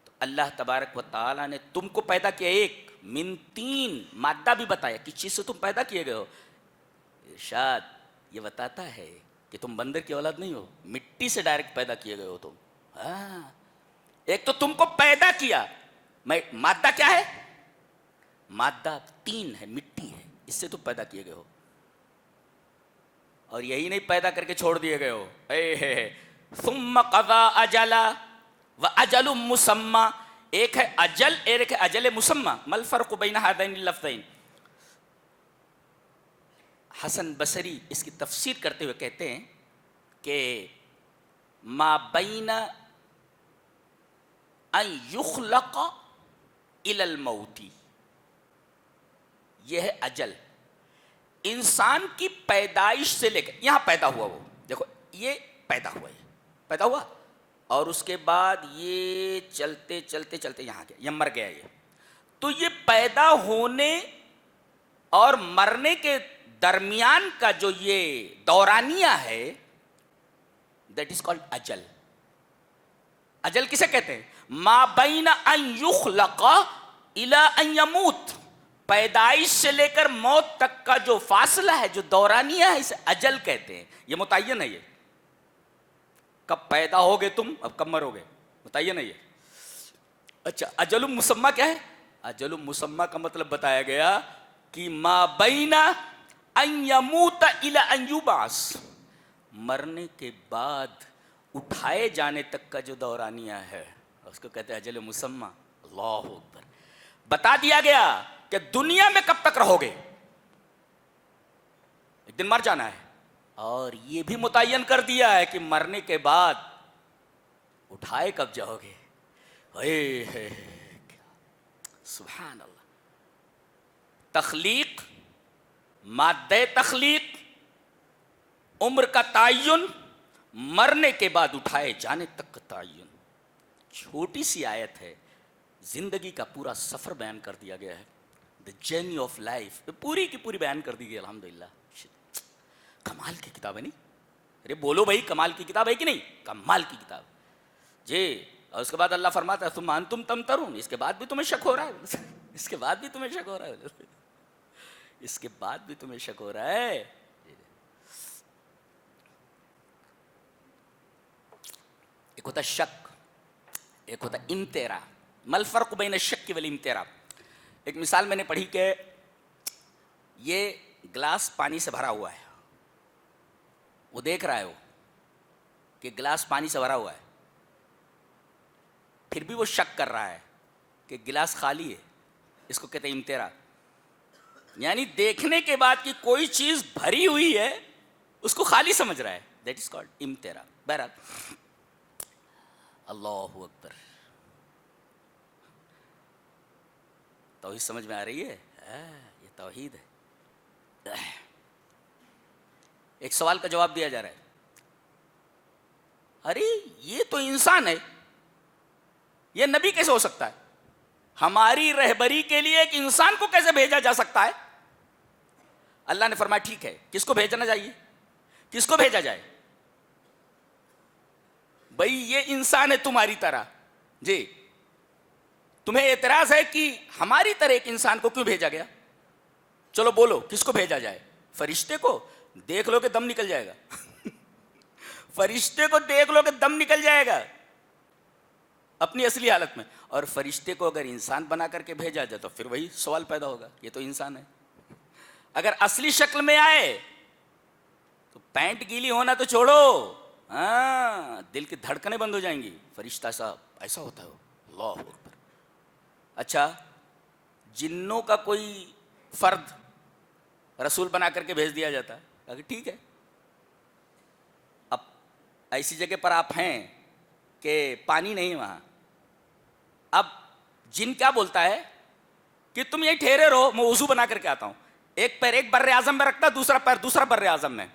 تو اللہ تبارک و تعالیٰ نے تم کو پیدا کیا ایک من تین, مادہ بھی بتایا کس چیز سے تم پیدا کیے گئے ہو. ارشاد یہ بتاتا ہے کہ تم بندر کی اولاد نہیں ہو, مٹی سے ڈائریکٹ پیدا کیے گئے ہو تم. ہاں, ایک تو تم کو پیدا کیا, مادہ کیا ہے؟ مادہ تین ہے, مٹی ہے, اس سے تم پیدا کیے گئے ہو. اور یہی نہیں پیدا کر کے چھوڑ دیے گئے ہو. ثم قضا اجلا واجل مسمى, ایک ہے اجل, ایک ہے اجل مسمى. ما الفرق بین هذین اللفظین؟ حسن بصری اس کی تفسیر کرتے ہوئے کہتے ہیں کہ ما بین ان یخلق الی الموت, یہ ہے اجل. انسان کی پیدائش سے لے کر یہاں پیدا ہوا, وہ دیکھو یہ پیدا ہوا, اور اس کے بعد یہ چلتے چلتے چلتے یہاں گیا, یہ مر گیا. یہ تو یہ پیدا ہونے اور مرنے کے درمیان کا جو یہ دورانیہ ہے, دیٹ از کالڈ اجل. اجل کسے کہتے ہیں؟ ما بین ان یخلق الی ان یموت, پیدائش سے لے کر موت تک کا جو فاصلہ ہے, جو دورانیہ ہے, اسے اجل کہتے ہیں. یہ متعین ہے, یہ کب پیدا ہوگے تم, اب کب مرو گے, متعین ہے یہ. اچھا, اجل مسمى کیا ہے؟ اجل مسمى کا مطلب بتایا گیا کہ ما بین ان یموت الی ان یبعث, مرنے کے بعد اٹھائے جانے تک کا جو دورانیہ ہے اس کو کہتے ہیں اجل مسمى. اللہ اکبر. بتا دیا گیا کہ دنیا میں کب تک رہو گے، ایک دن مر جانا ہے، اور یہ بھی متعین کر دیا ہے کہ مرنے کے بعد اٹھائے کب جاؤ گے. سبحان اللہ. تخلیق، مادہ تخلیق، عمر کا تعین، مرنے کے بعد اٹھائے جانے تک کا تعین. چھوٹی سی آیت ہے، زندگی کا پورا سفر بیان کر دیا گیا ہے. دا جرنی آف لائف پوری کی پوری بیان کر دی گئی. الحمدللہ کمال کی کتاب ہے. نہیں ارے بولو بھائی، کمال کی کتاب ہے کہ نہیں؟ کمال کی کتاب جی. اور اس کے بعد اللہ فرماتا ہے ثم انتم تمترون، اس کے بعد بھی تمہیں شک ہو رہا ہے، اس کے بعد بھی تمہیں شک ہو رہا ہے، اس کے بعد بھی تمہیں شک ہو رہا ہے. ایک ہوتا شک، ایک ہوتا امترا. مل فرق بین الشک والامترا. ایک مثال میں نے پڑھی کہ یہ گلاس پانی سے بھرا ہوا ہے، وہ دیکھ رہا ہے وہ کہ گلاس پانی سے بھرا ہوا ہے، پھر بھی وہ شک کر رہا ہے کہ گلاس خالی ہے. اس کو کہتے ہیں امترا. یعنی دیکھنے کے بعد کہ کوئی چیز بھری ہوئی ہے اس کو خالی سمجھ رہا ہے. دیٹ از کالڈ امترا. بہرحال اللہ اکبر. توحید سمجھ میں آ رہی ہے؟ یہ توحید ہے. ایک سوال کا جواب دیا جا رہا ہے، ارے یہ تو انسان ہے، یہ نبی کیسے ہو سکتا ہے؟ ہماری رہبری کے لیے ایک انسان کو کیسے بھیجا جا سکتا ہے؟ اللہ نے فرمایا ٹھیک ہے، کس کو بھیجنا چاہیے، کس کو بھیجا جائے؟ بھائی یہ انسان ہے تمہاری طرح جی، تمہیں اعتراض ہے کہ ہماری طرح ایک انسان کو کیوں بھیجا گیا؟ چلو بولو کس کو بھیجا جائے؟ فرشتے کو؟ دیکھ لو کہ دم نکل جائے گا. فرشتے کو دیکھ لو کہ دم نکل جائے گا اپنی اصلی حالت میں. اور فرشتے کو اگر انسان بنا کر کے بھیجا جائے تو پھر وہی سوال پیدا ہوگا، یہ تو انسان ہے. اگر اصلی شکل میں آئے تو پینٹ گیلی ہونا تو چھوڑو، ہاں دل کی دھڑکنیں بند ہو جائیں گی. فرشتہ صاحب ایسا ہوتا ہے. اللہ اکبر. اچھا جنوں کا کوئی فرد رسول بنا کر کے بھیج دیا جاتا ہے، کہ ٹھیک ہے اب ایسی جگہ پر آپ ہیں کہ پانی نہیں وہاں، اب جن کیا بولتا ہے کہ تم یہیں ٹھہرے رہو، میں وضو بنا کر کے آتا ہوں. ایک پیر ایک بر اعظم میں رکھتا، دوسرا پیر دوسرا بر اعظم میں،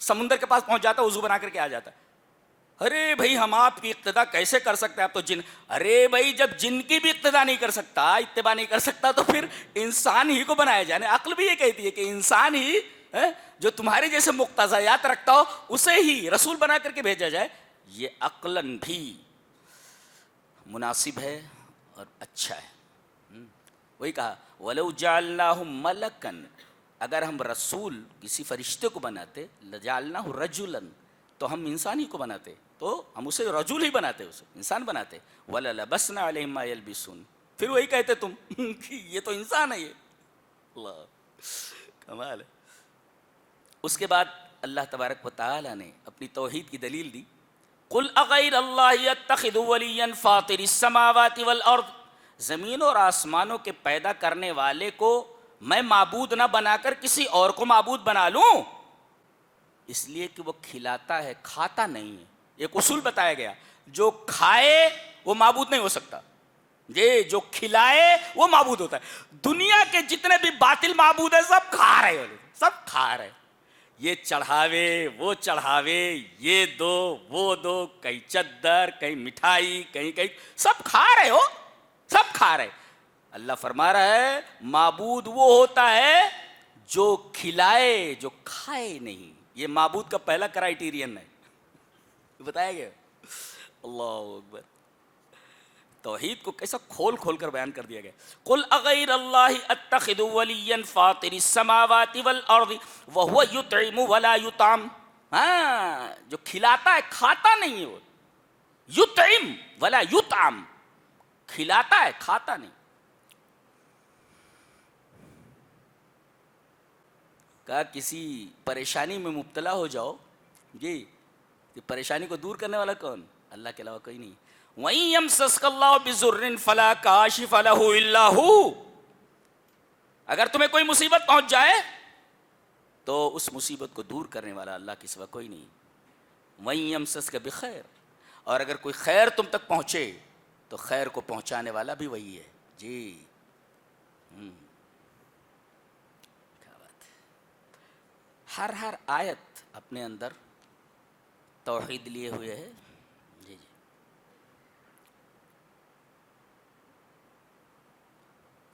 سمندر کے پاس پہنچ جاتا، وضو بنا کر کے آ جاتا. ارے بھائی ہم آپ کی اقتدا کیسے کر سکتے ہیں، آپ تو جن. ارے بھائی جب جن کی بھی اقتدا نہیں کر سکتا، اتباع نہیں کر سکتا، تو پھر انسان ہی کو بنایا جائے. عقل بھی یہ کہتی ہے کہ انسان ہی جو تمہارے جیسے مقتضیات رکھتا ہو اسے ہی رسول بنا کر کے بھیجا جائے. یہ عقلاً بھی مناسب ہے اور اچھا ہے. وہی کہا وَلَوْ جَعَلْنَاهُ مَلَكًا، اگر ہم رسول کسی فرشتے کو بناتے، لَجَعَلْنَاهُ رَجُلًا، تو ہم انسان ہی کو بناتے، تو ہم اسے رجل ہی بناتے، اسے انسان بناتے. وَلَلَبَسْنَا عَلَيْهِمْ مَا يَلْبِسُونَ، پھر وہی کہتے تم کہ یہ تو انسان ہے. یہ اللہ کمال ہے. اس کے بعد اللہ تبارک و تعالی نے اپنی توحید کی دلیل دی. قُلْ أَغَيْرَ اللَّهِ أَتَّخِذُ وَلِيًّا فَاطِرِ السَّمَاوَاتِ وَالْأَرْضِ، زمین اور آسمانوں کے پیدا کرنے والے کو میں معبود نہ بنا کر کسی اور کو معبود بنا لوں؟ اس لیے کہ وہ کھلاتا ہے، کھاتا نہیں ہے. ایک اصول بتایا گیا، جو کھائے وہ معبود نہیں ہو سکتا، یہ جو کھلائے وہ معبود ہوتا ہے. دنیا کے جتنے بھی باطل معبود ہیں سب کھا رہے، سب کھا رہے. یہ چڑھاوے وہ چڑھاوے، یہ دو وہ دو، کہیں چادر کہیں مٹھائی کہیں کہیں، سب کھا رہے ہو، سب کھا رہے. اللہ فرما رہا ہے معبود وہ ہوتا ہے جو کھلائے، جو کھائے نہیں. یہ معبود کا پہلا کرائیٹیرین ہے، بتایا گیا. اللہ اکبر. توحید کو کیسا کھول کھول کر بیان کر دیا گیا. قل اغیر اللہ اتخذ ولیا فاطر السماوات والارض وهو یطعم ولا یطعم. ہاں جو کھلاتا ہے کھاتا نہیں ہے، وہ یطعم ولا یطعم، کھلاتا ہے کھاتا نہیں. کہا کسی پریشانی میں مبتلا ہو جاؤ جی، کہ پریشانی کو دور کرنے والا کون؟ اللہ کے علاوہ کوئی نہیں. وَإِن يَمْسَسْكَ اللَّهُ بِضُرٍّ فَلَا كَاشِفَ لَهُ إِلَّا هُوَ. اگر تمہیں کوئی مصیبت پہنچ جائے تو اس مصیبت کو دور کرنے والا اللہ کے سوا کوئی نہیں. وَإِن يَمْسَسْكَ بِخَيْرٍ، اور اگر کوئی خیر تم تک پہنچے تو خیر کو پہنچانے والا بھی وہی ہے. جی کیا بات ہے. ہر آیت اپنے اندر توحید لیے ہوئے ہے. جی جی.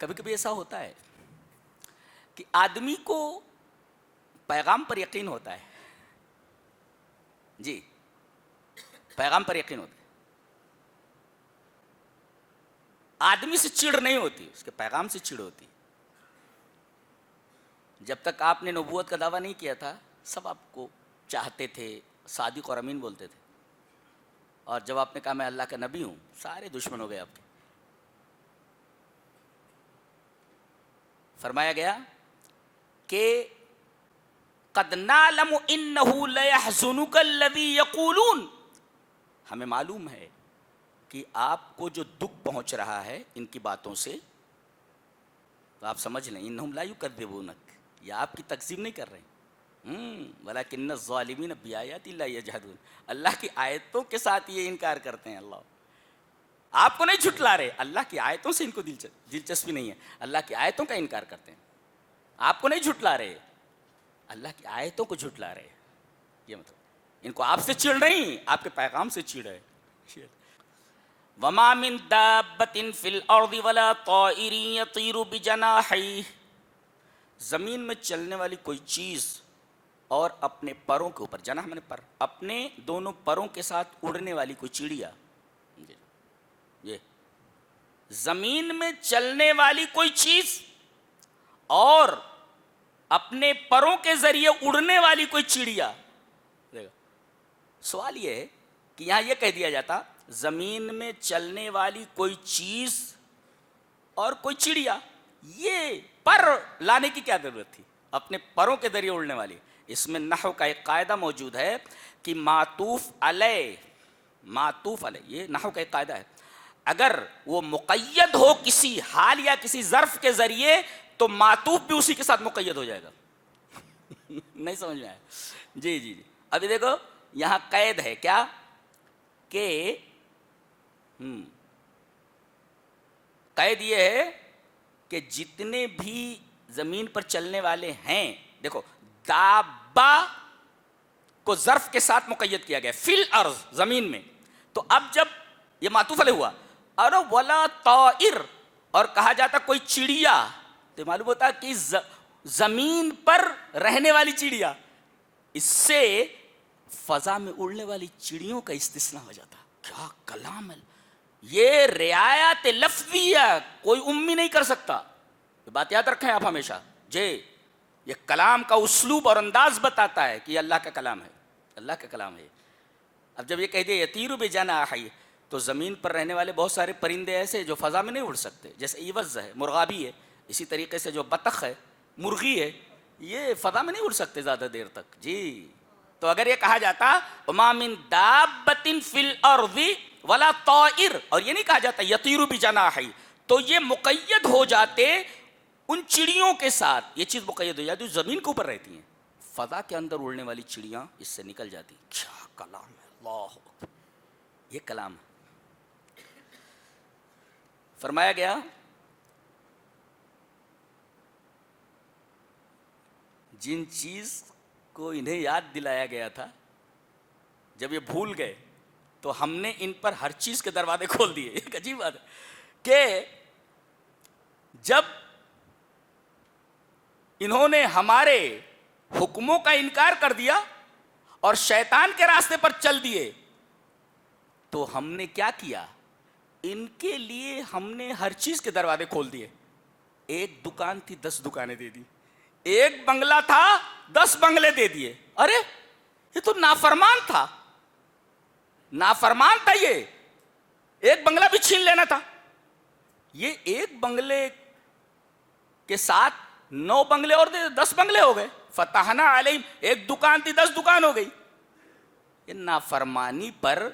کبھی کبھی ایسا ہوتا ہے کہ آدمی کو پیغام پر یقین ہوتا ہے. جی پیغام پر یقین ہوتا ہے. آدمی سے چڑ نہیں ہوتی، اس کے پیغام سے چڑ ہوتی. جب تک آپ نے نبوت کا دعویٰ نہیں کیا تھا سب آپ کو چاہتے تھے، صادق اور امین بولتے تھے. اور جب آپ نے کہا میں اللہ کا نبی ہوں سارے دشمن ہو گئے آپ کے. فرمایا گیا کہ قد نعلم انه ليحزنك الذي يقولون، ہمیں معلوم ہے کہ آپ کو جو دکھ پہنچ رہا ہے ان کی باتوں سے، تو آپ سمجھ لیں انہم لا یکذبونک، یہ آپ کی تکذیب نہیں کر رہے ولکن الظالمین بآیات اللہ یجحدون، اللہ کی آیتوں کے ساتھ یہ انکار کرتے ہیں. اللہ آپ کو نہیں جھٹلا رہے، اللہ کی آیتوں سے ان کو دلچسپی نہیں ہے، اللہ کی آیتوں کا انکار کرتے ہیں. آپ کو نہیں جھٹلا رہے، اللہ کی آیتوں کو جھٹلا رہے. یہ مطلب ان کو آپ سے چڑ نہیں، آپ کے پیغام سے چڑ ہے. وما من دابۃ فی الارض ولا طائر یطیر بجناحیہ، زمین میں چلنے والی کوئی چیز اور اپنے پروں کے اوپر، جناح میں پر، اپنے دونوں پروں کے ساتھ اڑنے والی کوئی چڑیا. یہ زمین میں چلنے والی کوئی چیز اور اپنے پروں کے ذریعے اڑنے والی کوئی چڑیا. سوال یہ ہے کہ یہاں یہ کہہ دیا جاتا زمین میں چلنے والی کوئی چیز اور کوئی چڑیا، یہ پر لانے کی کیا ضرورت تھی؟ اپنے پروں کے ذریعے اڑنے والی. اس میں نحو کا ایک قاعدہ موجود ہے کہ معطوف علیہ، معطوف علیہ یہ نحو کا ایک قاعدہ ہے، اگر وہ مقید ہو کسی حال یا کسی ظرف کے ذریعے تو معطوف بھی اسی کے ساتھ مقید ہو جائے گا. نہیں سمجھ میں آیا؟ جی جی جی. ابھی دیکھو یہاں قید ہے کیا کہ قید یہ ہے کہ جتنے بھی زمین پر چلنے والے ہیں، دیکھو دابا کو ظرف کے ساتھ مقید کیا گیا فی الارض زمین میں، تو اب جب یہ معطوف علیہ ہوا اور ولا طائر اور کہا جاتا کوئی چڑیا، تو معلوم ہوتا کہ زمین پر رہنے والی چڑیا، اس سے فضا میں اڑنے والی چڑیوں کا استثناء ہو جاتا. کیا کلام ہے یہ، رعایت لفظیہ کوئی امی نہیں کر سکتا. بات یاد رکھیں آپ ہمیشہ. جی یہ کلام کا اسلوب اور انداز بتاتا ہے کہ یہ اللہ کا کلام ہے، اللہ کا کلام ہے. اب جب یہ کہہ دیا یطیر بجناحیہ، تو زمین پر رہنے والے بہت سارے پرندے ایسے جو فضا میں نہیں اڑ سکتے، جیسے ایوز ہے، مرغابی ہے، اسی طریقے سے جو بطخ ہے، مرغی ہے، یہ فضا میں نہیں اڑ سکتے زیادہ دیر تک. جی تو اگر یہ کہا جاتا وما من دابۃ فی الارض ولا طائر، اور یہ نہیں کہا جاتا یطیر بجناحیہ، تو یہ مقید ہو جاتے ان چڑیوں کے ساتھ، یہ چیز مقید ہو جاتی جو زمین کے اوپر رہتی ہیں. فضا کے اندر اڑنے والی چڑیاں اس سے نکل جاتی. کیا کلام ہے، اللہ اکبر، یہ کلام ہے. فرمایا گیا جن چیز کو انہیں یاد دلایا گیا تھا جب یہ بھول گئے تو ہم نے ان پر ہر چیز کے دروازے کھول دیے. ایک عجیب بات ہے کہ جب انہوں نے ہمارے حکموں کا انکار کر دیا اور شیطان کے راستے پر چل دیے تو ہم نے کیا کیا، ان کے لیے ہم نے ہر چیز کے دروازے کھول دیے. ایک دکان تھی 10 دکانیں دے دی، ایک بنگلہ تھا 10 بنگلے دے دیے. ارے یہ تو نافرمان تھا، نافرمان تھا، یہ ایک بنگلہ بھی چھین لینا تھا. یہ ایک بنگلے کے ساتھ 9 بنگلے اور 10 بنگلے ہو گئے. فتحنا علیہم، ایک دکان تھی 10 دکان ہو گئی. یہ نافرمانی پر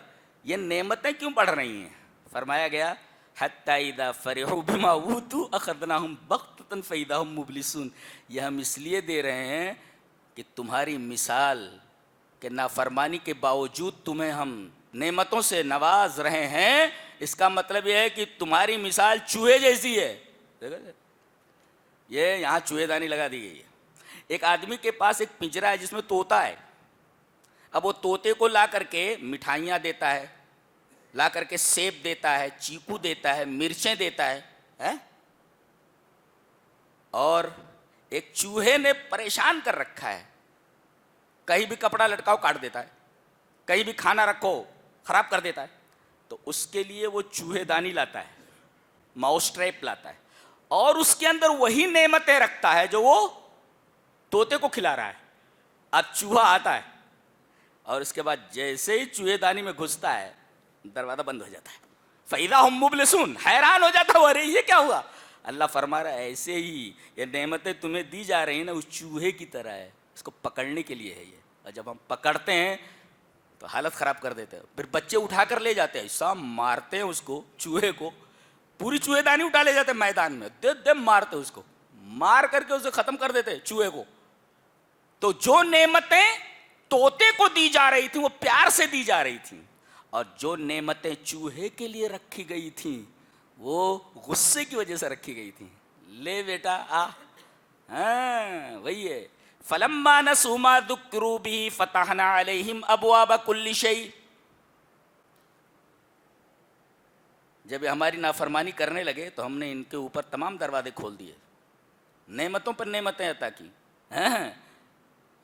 یہ نعمتیں کیوں بڑھ رہی ہیں؟ فرمایا گیا حتی اذا فرحوا بما اوتوا اخذناهم بغتة رحمتن فإذا هم مبلسون. یہ ہم اس لیے دے رہے ہیں کہ تمہاری مثال کہ نافرمانی کے باوجود تمہیں ہم نعمتوں سے نواز رہے ہیں، اس کا مطلب یہ ہے کہ تمہاری مثال چوہے جیسی ہے. یہ یہاں چوہے دانی لگا دی گئی ہے. ایک آدمی کے پاس ایک پنجرا ہے جس میں طوطا ہے. اب وہ طوطے کو لا کر کے مٹھائیاں دیتا ہے، لا کر کے سیب دیتا ہے، چیکو دیتا ہے، مرچیں دیتا ہے، اور ایک چوہے نے پریشان کر رکھا ہے. کہیں بھی کپڑا لٹکاؤ کاٹ دیتا ہے، کہیں بھی کھانا رکھو خراب کر دیتا ہے. تو اس کے لیے وہ چوہے دانی لاتا ہے، ماؤس ٹریپ لاتا ہے، اور اس کے اندر وہی نعمتیں رکھتا ہے جو وہ طوطے کو کھلا رہا ہے. اب چوہا آتا ہے اور اس کے بعد جیسے ہی چوہے دانی میں گھستا ہے دروازہ بند ہو جاتا ہے. فَإِذَا هُمْ مُبْلِسُونَ، حیران ہو جاتا ہے، ارے یہ کیا ہوا؟ اللہ فرما رہا ہے ایسے ہی یہ نعمتیں تمہیں دی جا رہی ہیں نا، اس چوہے کی طرح ہے، اس کو پکڑنے کے لیے ہے یہ. اور جب ہم پکڑتے ہیں تو حالت خراب کر دیتے ہیں. پھر بچے اٹھا کر لے جاتے ہیں، ایسا مارتے ہیں اس کو، چوہے کو، پوری چوہے دانی اٹھا لے جاتے ہیں میدان میں، دے مارتے اس کو، مار کر کے اسے ختم کر دیتے چوہے کو. تو جو نعمتیں طوطے کو دی جا رہی تھیں وہ پیار سے دی جا رہی تھیں، اور جو نعمتیں چوہے کے لیے رکھی گئی تھیں وہ غصے کی وجہ سے رکھی گئی تھیں. لے بیٹا آ، ہاں وہی ہے. فلما نسوا ما ذکروا به فتحنا علیہم ابواب کل شیء. جب ہماری نافرمانی کرنے لگے تو ہم نے ان کے اوپر تمام دروازے کھول دیے، نعمتوں پر نعمتیں عطا کی.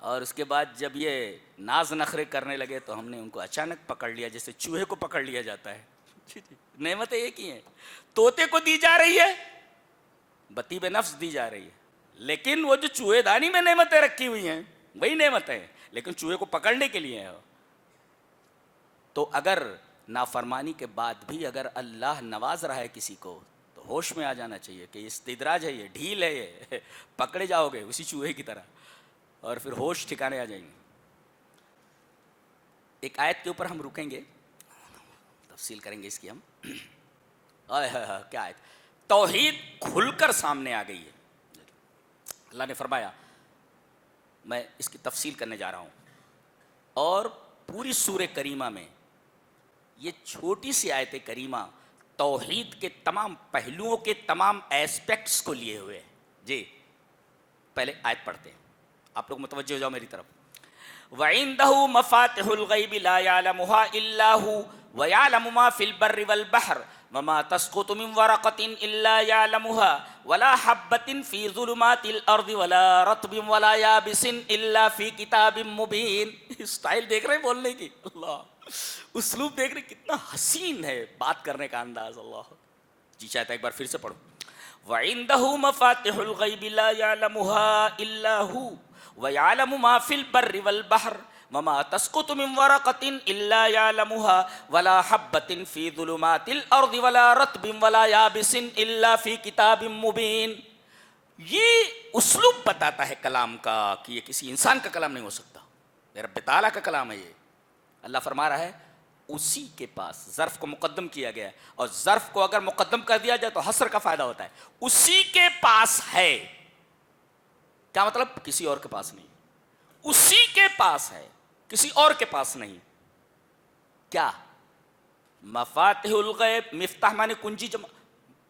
اور اس کے بعد جب یہ ناز نخرے کرنے لگے تو ہم نے ان کو اچانک پکڑ لیا، جیسے چوہے کو پکڑ لیا جاتا ہے. نعمتیں ایک ہی ہیں، طوطے کو دی جا رہی ہے، بطیب نفس دی جا رہی ہے، لیکن وہ جو چوہے دانی میں نعمتیں رکھی ہوئی ہیں وہی نعمتیں ہیں، لیکن چوہے کو پکڑنے کے لیے ہیں. تو اگر نافرمانی کے بعد بھی اگر اللہ نواز رہا ہے کسی کو تو ہوش میں آ جانا چاہیے کہ استدراج ہے، یہ ڈھیل ہے، یہ پکڑے جاؤ گے اسی چوہے کی طرح، اور پھر ہوش ٹھکانے آ جائیں گے. ایک آیت کے اوپر ہم رکیں گے، تفصیل کریں گے اس کی ہم. کیا آیت؟ توحید کھل کر سامنے آ گئی ہے. اللہ نے فرمایا، میں اس کی تفصیل کرنے جا رہا ہوں، اور پوری سورہ کریمہ میں یہ چھوٹی سی آیت کریمہ توحید کے تمام پہلوؤں کے تمام ایسپیکٹس کو لیے ہوئے ہیں. جی پہلے آیت پڑھتے ہیں، آپ لوگ متوجہ ہو جاؤ میری طرف. وَعِندَهُ مَفَاتِحُ الْغَيْبِ لَا يَعْلَمُهَا إِلَّا هُوَ وَيَعْلَمُ مَا فِي الْبَرِّ وَالْبَحْرِ وَمَا تَسْقُطُ مِنْ وَرَقَةٍ إِلَّا يَعْلَمُهَا وَلَا حَبَّةٍ فِي ظُلُمَاتِ الْأَرْضِ وَلَا رَطْبٍ وَلَا يَابِسٍ إِلَّا فِي كِتَابٍ مُبِينٍ. اسٹائل دیکھ رہے ہیں بولنے کی، اللہ اسلوب دیکھ رہے کتنا حسین ہے بات کرنے کا انداز. اللہ جی چاہتا ہے ایک بار پھر سے پڑھو. وَعِندَهُ مَفَاتِحُ الْغَيْبِ لَا يَعْلَمُهَا إِلَّا هُوَ وَيَعْلَمُ مَا فِي الْبَرِّ وَالْبَحْرِ وَمَا تَسْقُطُ مِنْ وَرَقَةٍ إِلَّا يَعْلَمُهَا وَلَا حَبَّةٍ فِي ظُلُمَاتِ الْأَرْضِ وَلَا رَطْبٍ وَلَا يَابِسٍ إِلَّا فِي كِتَابٍ مُبِينٍ. یہ اسلوب بتاتا ہے کلام کا کہ یہ کسی انسان کا کلام نہیں ہو سکتا، یہ رب تعالیٰ کا کلام ہے. یہ اللہ فرما رہا ہے اسی کے پاس، ظرف کو مقدم کیا گیا ہے، اور ظرف کو اگر مقدم کر دیا جائے تو حصر کا فائدہ ہوتا ہے. اسی کے پاس ہے، کیا مطلب؟ کسی اور کے پاس نہیں، اسی کے پاس ہے، کسی اور کے پاس نہیں. کیا؟ مفاتیح الغیب، مفتاح مانے کنجی جمع،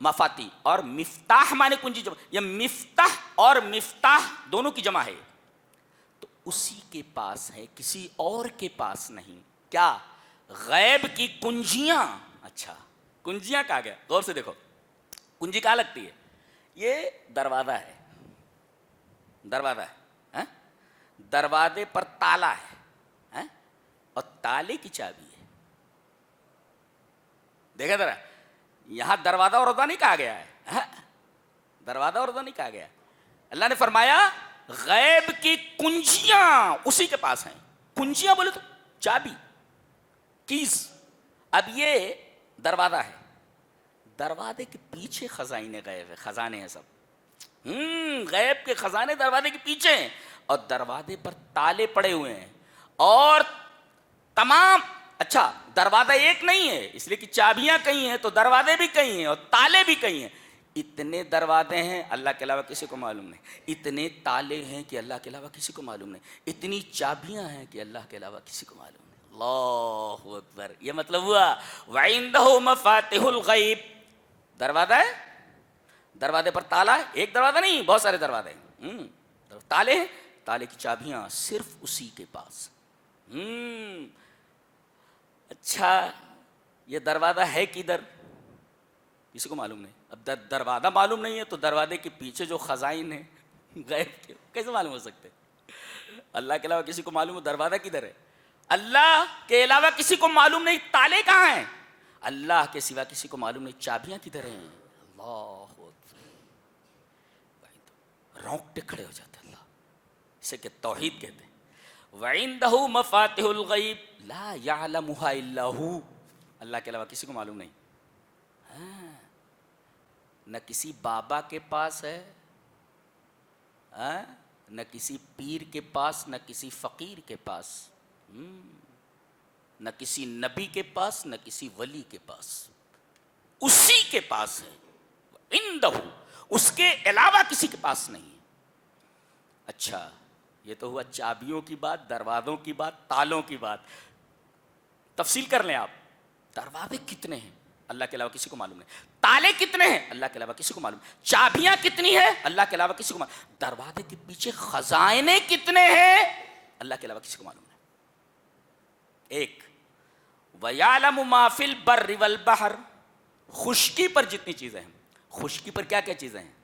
مفاتی، اور مفتاح مانے کنجی جمع، یہ مفتاح اور مفتاح دونوں کی جمع ہے. تو اسی کے پاس ہے، کسی اور کے پاس نہیں. کیا؟ غیب کی کنجیاں. اچھا کنجیاں کہا گیا، غور سے دیکھو کنجی کہاں لگتی ہے؟ یہ دروازہ ہے، دروازہ ہے، دروازے پر تالا ہے، اور تالے کی چابی ہے. دیکھا ذرا، یہاں دروازہ اور روزہ نہیں کہا گیا ہے، دروازہ اور روزہ نہیں کہا گیا. اللہ نے فرمایا غیب کی کنجیاں اسی کے پاس ہیں. کنجیاں بولے تو چابی، کیز. اب یہ دروازہ ہے، دروازے کے پیچھے خزائن غیب ہے، خزانے ہیں سب. غیب کے خزانے دروازے کے پیچھے ہیں، اور دروازے پر تالے پڑے ہوئے ہیں، اور تمام. اچھا دروازہ ایک نہیں ہے، اس لیے کہ چابیاں کئی ہیں تو دروازے بھی کئی ہیں اور تالے بھی کئی ہیں. اتنے دروازے ہیں اللہ کے علاوہ کسی کو معلوم نہیں، اتنے تالے ہیں کہ اللہ کے علاوہ کسی کو معلوم نہیں، اتنی چابیاں ہیں کہ اللہ کے علاوہ کسی کو معلوم نہیں۔ اللہ اکبر، یہ مطلب ہوا وَعِندَهُ مَفَاتِحُ الْغَيْبِ، دروازہ ہے، دروازے پر تالا ہے، ایک دروازہ نہیں بہت سارے دروازے ہیں، تالے ہیں، تالے کی چابیاں صرف اسی کے پاس۔ اچھا یہ دروازہ ہے کدھر؟ کسی کو معلوم نہیں۔ اب دروازہ معلوم نہیں ہے تو دروازے کے پیچھے جو خزائن ہیں غیب کے کیسے معلوم ہو سکتے؟ اللہ کے علاوہ کسی کو معلوم ہو دروازہ کدھر ہے؟ اللہ کے علاوہ کسی کو معلوم نہیں تالے کہاں ہیں، اللہ کے سوا کسی کو معلوم نہیں چابیاں کدھر ہیں۔ اللہ رونگٹے کھڑے ہو جاتے اللہ، اسے کہ توحید کہتے ہیں۔ وَعِندَهُ مَفَاتِحُ الْغَيْبِ لَا يَعْلَمُهَا إِلَّا هُوَ، اللہ کے علاوہ کسی کو معلوم نہیں۔ نہ کسی بابا کے پاس ہے، نہ کسی پیر کے پاس، نہ کسی فقیر کے پاس، نہ کسی نبی کے پاس، نہ کسی ولی کے پاس، اسی کے پاس ہے۔ عندہ، اس کے علاوہ کسی کے پاس نہیں۔ اچھا یہ تو ہوا چابیوں کی بات، دروازوں کی بات، تالوں کی بات۔ تفصیل کر لیں آپ، دروازے کتنے ہیں اللہ کے علاوہ کسی کو معلوم نہیں، تالے کتنے ہیں اللہ کے علاوہ کسی کو معلوم، چابیاں کتنی ہیں اللہ کے علاوہ کسی کو معلوم، دروازے کے پیچھے خزائنے کتنے ہیں اللہ کے علاوہ کسی کو معلوم نہیں۔ ایک وَيَعْلَمُ مَا فِي الْبَرِّ وَالْبَحْرِ، خشکی پر جتنی چیزیں ہیں، خشکی پر کیا کیا چیزیں ہیں؟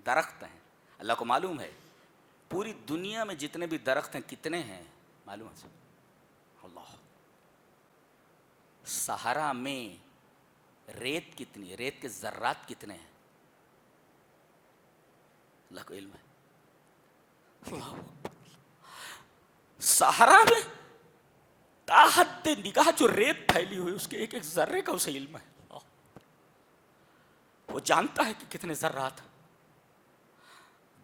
درخت ہیں، اللہ کو معلوم ہے پوری دنیا میں جتنے بھی درخت ہیں کتنے ہیں معلوم ہے اللہ۔ صحرا میں ریت کتنی ہے، ریت کے ذرات کتنے ہیں اللہ کو علم ہے۔ صحرا میں تا حد نگاہ جو ریت پھیلی ہوئی اس کے ایک ایک ذرے کا اسے علم ہے، وہ جانتا ہے کہ کتنے ذرات ہیں۔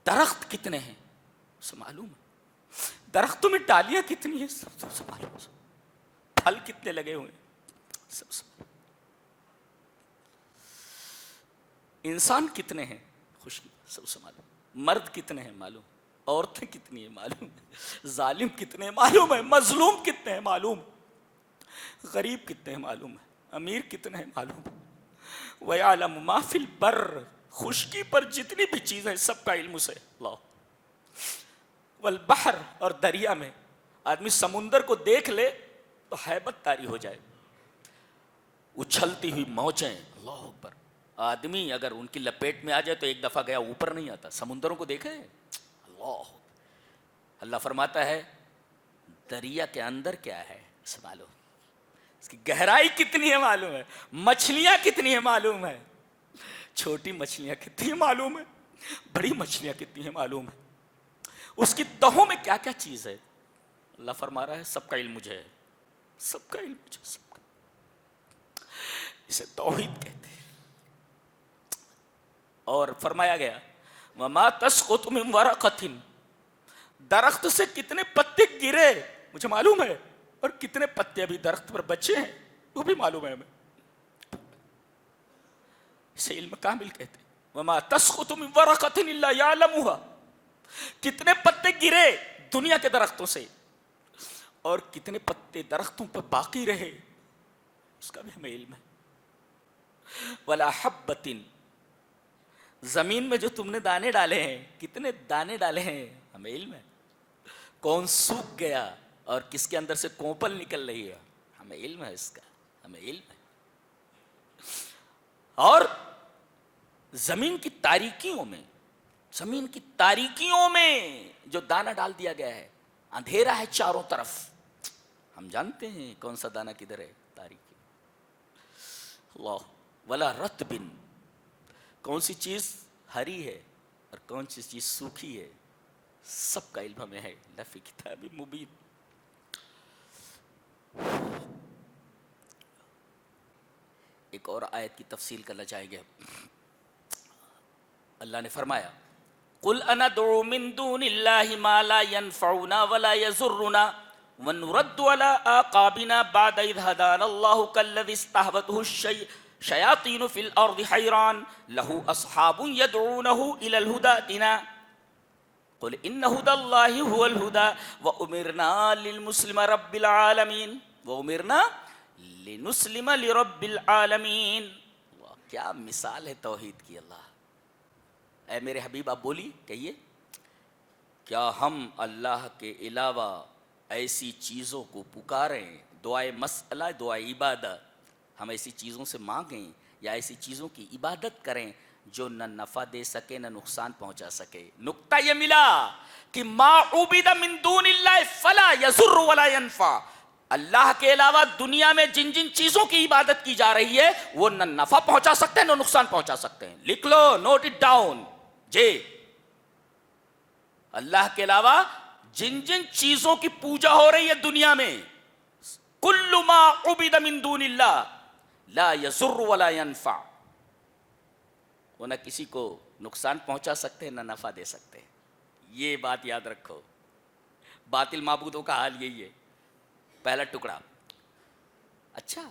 درخت کتنے ہیں اسے معلوم ہے، درختوں میں ڈالیاں کتنی ہیں سب سے معلوم ہے، پھل کتنے لگے ہوئے ہیں سب سے معلوم، انسان کتنے ہیں خشکی سب سے معلوم، مرد کتنے ہیں معلوم، عورتیں کتنی ہیں معلوم، ظالم کتنے ہیں معلوم ہے، مظلوم کتنے ہیں معلوم، غریب کتنے ہیں معلوم ہے، امیر کتنے ہیں معلوم ہے۔ وَيَعْلَمُ مَا فِي الْبَرِّ، خشکی پر جتنی بھی چیزیں سب کا علم اسے اللہ۔ والبحر، اور دریا میں آدمی سمندر کو دیکھ لے تو ہیبت طاری ہو جائے، اچھلتی ہوئی موجیں، اللہ اکبر، آدمی اگر ان کی لپیٹ میں آ جائے تو ایک دفعہ گیا اوپر نہیں آتا۔ سمندروں کو دیکھیں اللہ، اللہ فرماتا ہے دریا کے اندر کیا ہے اسے معلوم، اس کی گہرائی کتنی ہے معلوم ہے، مچھلیاں کتنی ہیں معلوم ہے، چھوٹی مچھلیاں کتنی ہیں معلوم ہے، بڑی مچھلیاں کتنی ہیں معلوم ہے، اس کی تہوں میں کیا کیا چیز ہے اللہ فرما رہا ہے سب کا علم مجھے ہے، سب کا علم مجھے، سب کا، اسے توحید کہتے ہیں۔ اور فرمایا گیا وَمَا تَسْقُطُ مِن وَرَقَةٍ، درخت سے کتنے پتے گرے مجھے معلوم ہے، اور کتنے پتے ابھی درخت پر بچے ہیں وہ بھی معلوم ہے ہمیں، اسے علم کامل کہتے ہیں۔ وَمَا تَسْقُطُ مِن وَرَقَةٍ إِلَّا يَعْلَمُهَا، کتنے پتے گرے دنیا کے درختوں سے اور کتنے پتے درختوں پر باقی رہے اس کا بھی ہمیں علم ہے۔ وَلَا حَبَّةٍ، زمین میں جو تم نے دانے ڈالے ہیں کتنے دانے ڈالے ہیں ہمیں علم ہے، کون سوکھ گیا اور کس کے اندر سے کوپل نکل رہی ہے ہمیں علم ہے، اس کا ہمیں علم ہے۔ اور زمین کی تاریکیوں میں، زمین کی تاریکیوں میں جو دانہ ڈال دیا گیا ہے، اندھیرا ہے چاروں طرف، ہم جانتے ہیں کون سا دانہ کدھر ہے، تاریکی اللہ۔ ولا رطبن، کون سی چیز ہری ہے اور کون سی چیز سوکھی ہے سب کا علم ہمیں ہے، لفی کتاب مبین۔ ایک اور آیت کی تفصیل کرنا چاہیں گے، اللہ نے فرمایا قُلْ أَنَدْعُو مِن دُونِ اللَّهِ مَا لَا يَنْفَعُنَا وَلَا يَضُرُّنَا وَنُرَدُّ عَلَىٰ أَعْقَابِنَا بَعْدَ إِذْ هَدَانَا اللَّهُ كَالَّذِي اسْتَهْوَتْهُ شیاطین فی الارض حیران لہ اصحاب یدعونہ الی الہدی ائتنا قل ان ہدی اللہ هو الہدی وامرنا للمسلم رب العالمین وامرنا لنسلم لرب العالمین. کیا مثال ہے توحید کی. اللہ اے میرے حبیب آپ بولی کہیے کیا ہم اللہ کے علاوہ ایسی چیزوں کو پکاریں, دعائے مسئلہ دعائے عبادت, ہم ایسی چیزوں سے مانگیں یا ایسی چیزوں کی عبادت کریں جو نہ نفع دے سکے نہ نقصان پہنچا سکے. نقطہ یہ ملا کہ ما عبد من دون اللہ فلا یضر ولا ینفع. اللہ کے علاوہ دنیا میں جن جن چیزوں کی عبادت کی جا رہی ہے وہ نہ نفع پہنچا سکتے ہیں نہ نقصان پہنچا سکتے ہیں. لکھ لو, نوٹ اٹ ڈاؤن جی. اللہ کے علاوہ جن جن چیزوں کی پوجا ہو رہی ہے دنیا میں, کل ما عبد من دون اللہ لا یضر ولا ینفع, وہ نہ کسی کو نقصان پہنچا سکتے ہیں نہ نفع دے سکتے ہیں. یہ بات یاد رکھو. باطل معبودوں کا حال یہی ہے. پہلا ٹکڑا. اچھا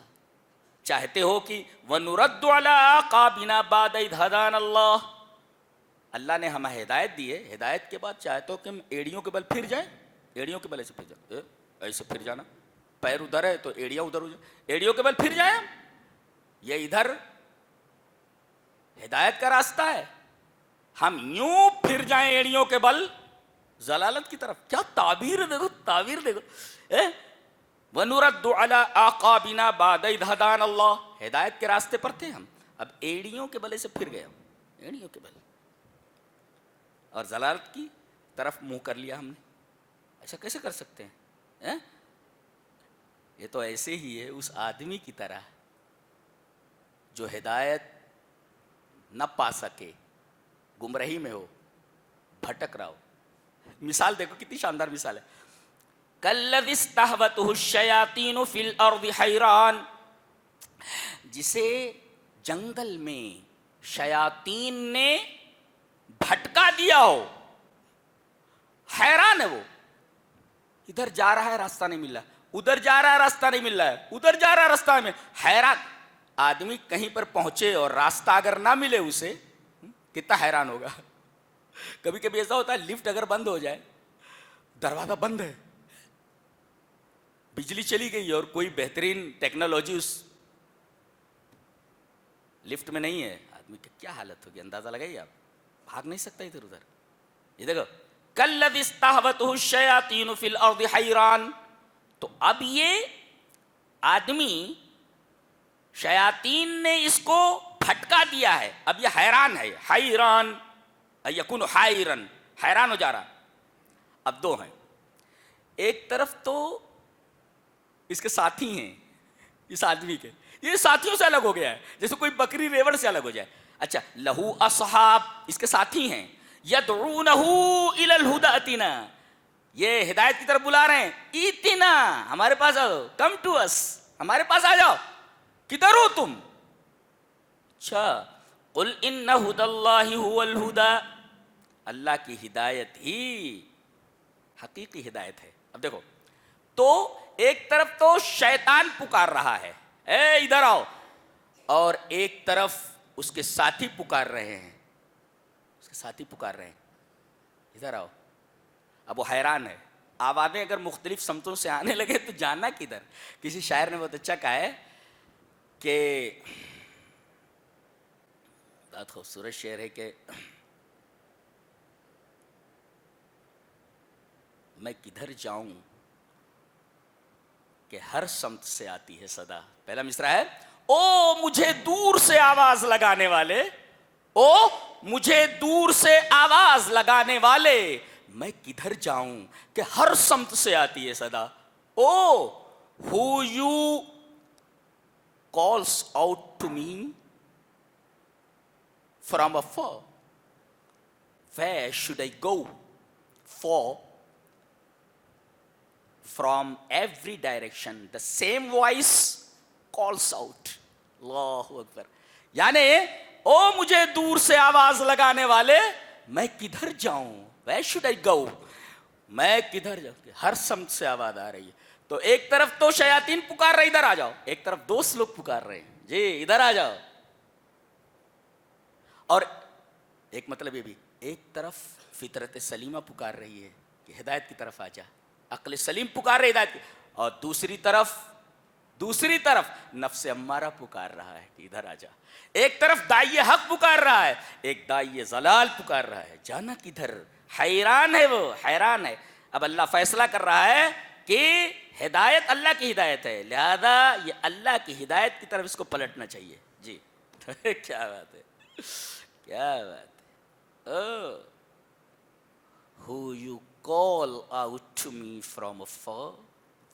چاہتے ہو کہ وَنُرَدُّ عَلَىٰ أَعْقَابِنَا بَعْدَ إِذْ هَدَانَا اللَّهُ, اللہ نے ہمیں ہدایت دی ہے, ہدایت کے بعد چاہتے ہو کہ ہم ایڑیوں کے بل پھر جائیں, ایڑیوں کے بل ایسے پھر جائیں, ایسے پھر جانا, پیر ادھر ہے تو ایڑیاں ادھر ہو جائیں, ایڑیوں کے بل پھر جائیں. یہ ادھر ہدایت کا راستہ ہے, ہم یوں پھر جائیں ایڑیوں کے بل ضلالت کی طرف. کیا تعبیر دیکھو, تعبیر دیکھو. وَنُرَدُّ عَلَىٰ أَعْقَابِنَا بَعْدَ إِذْ هَدَانَا اللَّهُ, ہدایت کے راستے پر تھے ہم, اب ایڑیوں کے بلے سے پھر گئے ہم, ایڑیوں کے بل, اور ضلالت کی طرف منہ کر لیا ہم نے. ایسا کیسے کر سکتے ہیں؟ یہ تو ایسے ہی ہے اس آدمی کی طرح جو ہدایت نہ پا سکے, گمراہی میں ہو, بھٹک رہا ہو. مثال دیکھو کتنی شاندار مثال ہے. کالذی استہوتہ الشیاطین فی الارض حیران, جسے جنگل میں شیاطین نے بھٹکا دیا ہو, حیران ہے وہ, ادھر جا رہا ہے راستہ نہیں مل رہا, ادھر جا رہا ہے راستہ نہیں مل رہا ہے, ادھر جا رہا ہے راستہ میں, حیران. آدمی کہیں پر پہنچے اور راستہ اگر نہ ملے اسے, کتنا حیران ہوگا. کبھی کبھی ایسا ہوتا ہے لفٹ اگر بند ہو جائے, دروازہ بند ہے, بجلی چلی گئی اور کوئی بہترین ٹیکنالوجی اس لفٹ میں نہیں ہے, آدمی کی کیا حالت ہوگی اندازہ لگائیے آپ. بھاگ نہیں سکتا ادھر ادھر. یہ دیکھو کالذی استہوتہ الشیاطین فی الارض حیران, تو اب یہ آدمی شیاطین نے اس کو پھٹکا دیا ہے, اب یہ حیران ہے. حیران یکون حائرن, حیران ہو جا رہا. اب دو ہیں, ایک طرف تو اس کے ساتھی ہیں, اس آدمی کے, یہ ساتھیوں سے الگ ہو گیا ہے, جیسے کوئی بکری ریوڑ سے الگ ہو جائے. اچھا لہو اصحاب, اس کے ساتھی ہیں, یدعونہ الی الہدی ائتنا, یہ ہدایت کی طرف بلا رہے ہیں. ایتنا, ہمارے پاس آؤ, کم ٹو اس, ہمارے پاس آ جاؤ. کدھر ہو تم؟ اچھا قل ان ہدی اللہ هو الہدی, اللہ کی ہدایت ہی حقیقی ہدایت ہے. اب دیکھو تو ایک طرف تو شیطان پکار رہا ہے, اے ادھر آؤ, اور ایک طرف اس کے ساتھی پکار رہے ہیں, اس کے ساتھی پکار رہے ہیں, ادھر آؤ. اب وہ حیران ہے. آوازیں اگر مختلف سمتوں سے آنے لگے تو جانا کدھر. کسی شاعر نے بہت اچھا کہا ہے کہ بہت خوبصورت شعر ہے کہ میں کدھر جاؤں کہ ہر سمت سے آتی ہے صدا. پہلا مصرع ہے او مجھے دور سے آواز لگانے والے, او مجھے دور سے آواز لگانے والے, میں کدھر جاؤں کہ ہر سمت سے آتی ہے صدا. او who you calls out to me from afar, where should I go for from every direction the same voice calls out. اللہ اکبر. یعنی او مجھے دور سے آواز لگانے والے, میں کدھر جاؤں, where should I go, میں کدھر جاؤں, ہر سمت سے آواز آ رہی ہے. تو ایک طرف تو شیاطین پکار رہے ادھر آ جاؤ، ایک طرف دوست لوگ پکار رہے ہیں جی ادھر آ جاؤ، اور ایک مطلب یہ بھی ایک طرف فطرت سلیمہ پکار رہی ہے کہ ہدایت کی طرف آ جا، عقل سلیم پکار رہے ہدایت کی، اور دوسری طرف نفس امارہ پکار رہا ہے کہ ادھر آ جا، ایک طرف داعی حق پکار رہا ہے، ایک داعی ضلال پکار رہا ہے، جانا کدھر، حیران ہے وہ، حیران ہے۔ اب اللہ فیصلہ کر رہا ہے کہ ہدایت اللہ کی ہدایت ہے، لہذا یہ اللہ کی ہدایت کی طرف اس کو پلٹنا چاہیے جی۔ کیا بات ہے، کیا بات ہے۔ Who you call out to me from afar,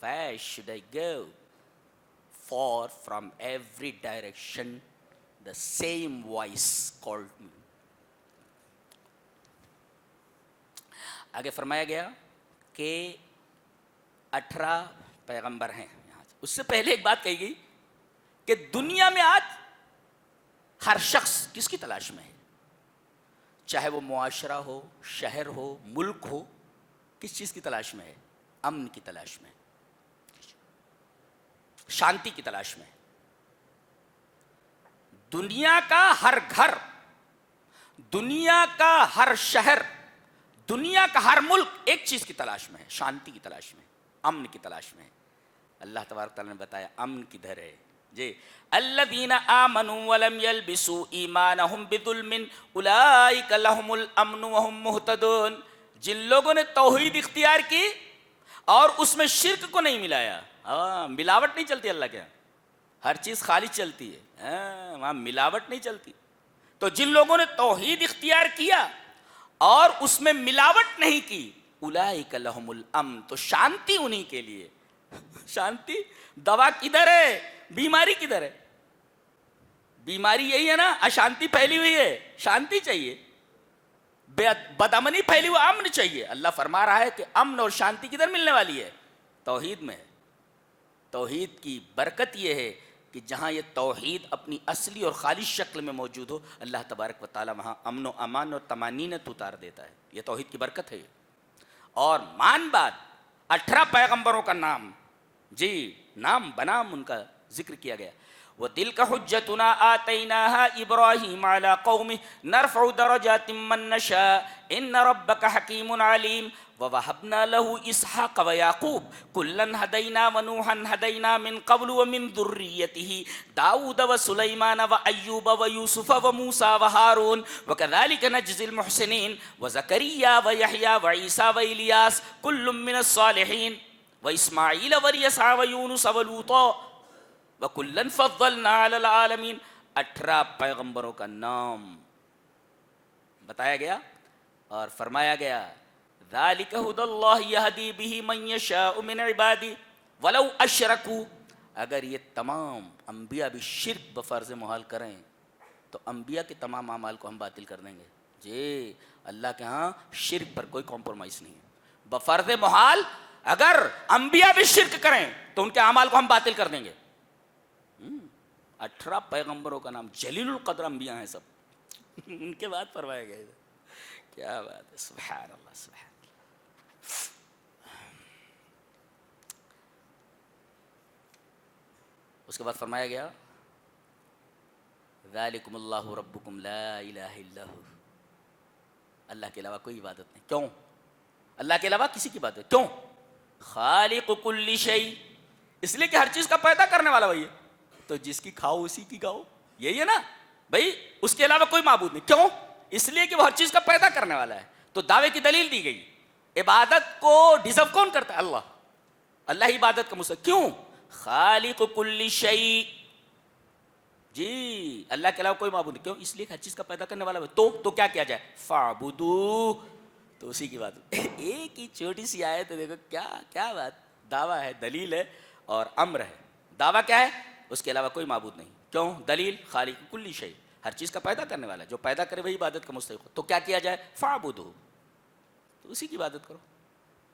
where should I go? For from every direction the same voice called me. آگے فرمایا گیا کہ 18 پیغمبر ہیں یہاں، اس سے پہلے ایک بات کہی گئی کہ دنیا میں آج ہر شخص کس کی تلاش میں ہے، چاہے وہ معاشرہ ہو، شہر ہو، ملک ہو، کس چیز کی تلاش میں ہے؟ امن کی تلاش میں، شانتی کی تلاش میں۔ دنیا کا ہر گھر، دنیا کا ہر شہر، دنیا کا ہر ملک ایک چیز کی تلاش میں ہے، شانتی کی تلاش میں، امن کی تلاش میں۔ اللہ تبارک تعالیٰ نے بتایا امن کدھر ہے جی، الذین آمنوا ولم یلبسوا ایمانہم بظلم اولئک لہم الامن وہم مہتدون، جن لوگوں نے توحید اختیار کی اور اس میں شرک کو نہیں ملایا، ملاوٹ نہیں چلتی اللہ کے ہاں، ہر چیز خالص چلتی ہے، وہاں ملاوٹ نہیں چلتی۔ تو جن لوگوں نے توحید اختیار کیا اور اس میں ملاوٹ نہیں کی، اولئک لہم الامن، تو شانتی انہی کے لیے۔ شانتی، دوا کدھر ہے، بیماری کدھر ہے؟ بیماری یہی ہے نا، اشانتی پھیلی ہوئی ہے، شانتی چاہیے، بدامنی پھیلی ہوئی، امن چاہیے۔ اللہ فرما رہا ہے کہ امن اور شانتی کدھر ملنے والی ہے؟ توحید میں۔ توحید کی برکت یہ ہے کہ جہاں یہ توحید اپنی اصلی اور خالص شکل میں موجود ہو، اللہ تبارک و تعالیٰ وہاں امن و امان اور طمانینت اتار دیتا ہے، یہ توحید کی برکت ہے۔ اور مان بات، 18 پیغمبروں کا نام جی، نام بنام ان کا ذکر کیا گیا۔ وَتِلْكَ حُجَّتُنَا آتَيْنَاهَا إِبْرَاهِيمَ عَلَىٰ قَوْمِهِ نَرْفَعُ دَرَجَاتٍ مَّن نَّشَاءُ إِنَّ رَبَّكَ حَكِيمٌ عَلِيمٌ وَوَهَبْنَا لَهُ إِسْحَاقَ وَيَعْقُوبَ كُلًّا هَدَيْنَا وَنُوحًا هَدَيْنَا مِن قَبْلُ وَمِن ذُرِّيَّتِهِ دَاوُودَ وَسُلَيْمَانَ وَأَيُّوبَ وَيُوسُفَ وَمُوسَىٰ وَهَارُونَ وَكَذَٰلِكَ نَجْزِي الْمُحْسِنِينَ وَزَكَرِيَّا وَيَحْيَىٰ وَعِيسَىٰ وَإِلْيَاسَ كُلٌّ مِّنَ الصَّالِحِينَ وَإِسْمَاعِيلَ وَالْيَسَعَ وَيُونُسَ وَلُوطًا وَكُلًّا فَضَّلْنَا عَلَى الْعَالَمِينَ۔ 18 پیغمبروں کا نام بتایا گیا اور فرمایا گیا ذَلِكَ هُدَى اللَّهِ يَهْدِي بِهِ مَن يَشَاءُ مِنْ عِبَادِهِ وَلَوْ أَشْرَكُوا، اگر یہ تمام انبیاء بھی شرک بفرض محال کریں تو انبیاء کے تمام اعمال کو ہم باطل کر دیں گے جی۔ اللہ کے ہاں شرک پر کوئی کمپرومائز نہیں ہے، بفرض محال اگر انبیاء بھی شرک کریں تو ان کے اعمال کو ہم باطل کر دیں گے۔ 18 پیغمبروں کا نام، جلیل القدر انبیاء ہیں سب، ان کے بعد فرمایا گیا۔ کیا بات ہے، سبحان اللہ، سبحان اللہ۔ اس کے بعد فرمایا گیا ذالکم اللہ ربکم لا الہ الا ہو، اللہ کے علاوہ کوئی عبادت نہیں۔ کیوں؟ اللہ کے علاوہ کسی کی عبادت کیوں؟ خالق کل شیء، اس لیے کہ ہر چیز کا پیدا کرنے والا وہی ہے، تو جس کی کھاؤ اسی کی گاؤ، یہی ہے نا بھائی، اس کے علاوہ کوئی معبود نہیں۔ کیوں؟ اس لیے کہ وہ ہر چیز کا پیدا کرنے والا ہے۔ تو دعوے کی دلیل دی گئی، عبادت کو ڈیزرو کون کرتا ہے؟ اللہ، اللہ ہی عبادت کا مستحق۔ کیوں؟ خالق کل شیء، جی اللہ کے علاوہ کوئی معبود نہیں۔ کیوں؟ اس لیے کہ ہر چیز کا پیدا کرنے والا ہے۔ تو کیا کیا جائے؟ فاعبدوہ، تو اسی کی بات۔ ایک ہی چھوٹی سی آیت ہے، دیکھو کیا بات، دعویٰ ہے، دلیل ہے اور امر ہے۔ دعویٰ کیا ہے؟ اس کے علاوہ کوئی معبود نہیں۔ کیوں؟ دلیل خالق کل شیء، ہر چیز کا پیدا کرنے والا ہے، جو پیدا کرے وہی عبادت کا مستحق ہو۔ تو کیا کیا جائے؟ فاعبدوہ، تو اسی کی عبادت کرو۔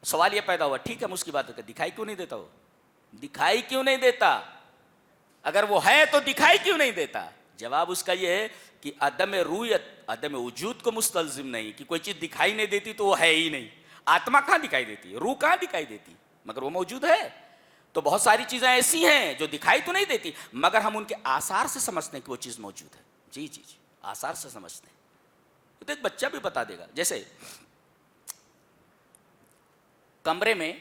سوال یہ پیدا ہوا، ٹھیک ہے ہم اس کی عبادت کریں، دکھائی کیوں نہیں دیتا؟ وہ دکھائی کیوں نہیں دیتا؟ اگر وہ ہے تو دکھائی کیوں نہیں دیتا؟ جواب اس کا یہ ہے کہ عدم رویت، عدم وجود کو مستلزم نہیں، کہ کوئی چیز دکھائی نہیں دیتی تو وہ ہے ہی نہیں۔ آتما کہاں دکھائی دیتی ہے؟ روح کہاں دکھائی دیتی؟ مگر وہ موجود ہے۔ تو بہت ساری چیزیں ایسی ہیں جو دکھائی تو نہیں دیتی مگر ہم ان کے آثار سے سمجھتے ہیں کہ وہ چیز موجود ہے. جی جی جی آثار سے سمجھتے ہیں. تو ایک بچہ بھی بتا دے گا. جیسے کمرے میں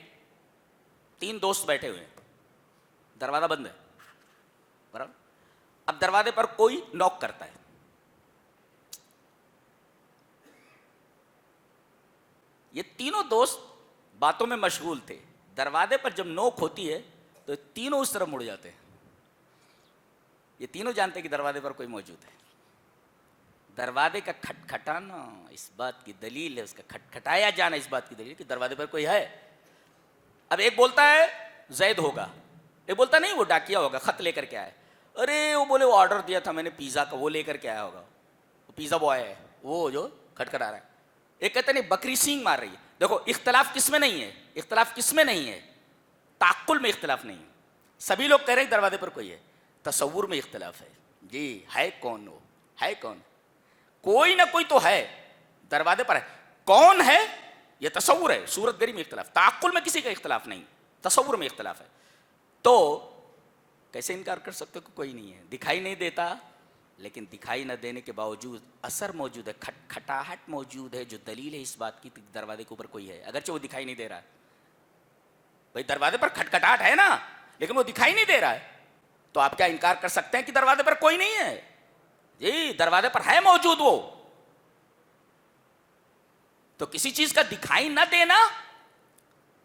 3 دوست بیٹھے ہوئے ہیں, دروازہ بند ہے برابر. اب دروازے پر کوئی نوک کرتا ہے, یہ تینوں دوست باتوں میں مشغول تھے. دروازے پر جب نوک ہوتی ہے تو تینوں اس طرف مڑ جاتے ہیں. یہ تینوں جانتے ہیں کہ دروازے پر کوئی موجود ہے. دروازے کا کھٹکھٹانا اس بات کی دلیل ہے, اس کا کھٹکھٹایا جانا اس بات کی دلیل ہے کہ دروازے پر کوئی ہے. اب ایک بولتا ہے زید ہوگا, ایک بولتا نہیں وہ ڈاکیا ہوگا, خط لے کر کے آئے. ارے وہ بولے وہ آرڈر دیا تھا میں نے پیزا کا, وہ لے کر کے آیا ہوگا, وہ پیزا بوائے ہے وہ جو کھٹکھٹا رہا ہے. ایک کہتے نہیں بکری سینگ مار رہی ہے. دیکھو اختلاف کس میں نہیں ہے, اختلاف کس میں نہیں ہے, تعقل میں اختلاف نہیں ہے. سبھی لوگ کہہ رہے ہیں دروازے پر کوئی ہے, تصور میں اختلاف ہے. جی ہے کون, وہ ہے کون, کوئی نہ کوئی تو ہے دروازے پر ہے. کون ہے یہ تصور ہے, صورت گری میں اختلاف, تعقل میں کسی کا اختلاف نہیں, تصور میں اختلاف ہے. تو کیسے انکار کر سکتے کہ کوئی نہیں ہے؟ دکھائی نہیں دیتا لیکن دکھائی نہ دینے کے باوجود اثر موجود ہے, کھٹکھٹاہٹ موجود ہے جو دلیل ہے اس بات کی دروازے کے اوپر کوئی ہے اگرچہ وہ دکھائی نہیں دے رہا ہے. بھائی دروازے پر کھٹکھٹاہٹ ہے نا لیکن وہ دکھائی نہیں دے رہا ہے, تو آپ کیا انکار کر سکتے ہیں کہ دروازے پر کوئی نہیں ہے؟ جی دروازے پر ہے موجود وہ. تو کسی چیز کا دکھائی نہ دینا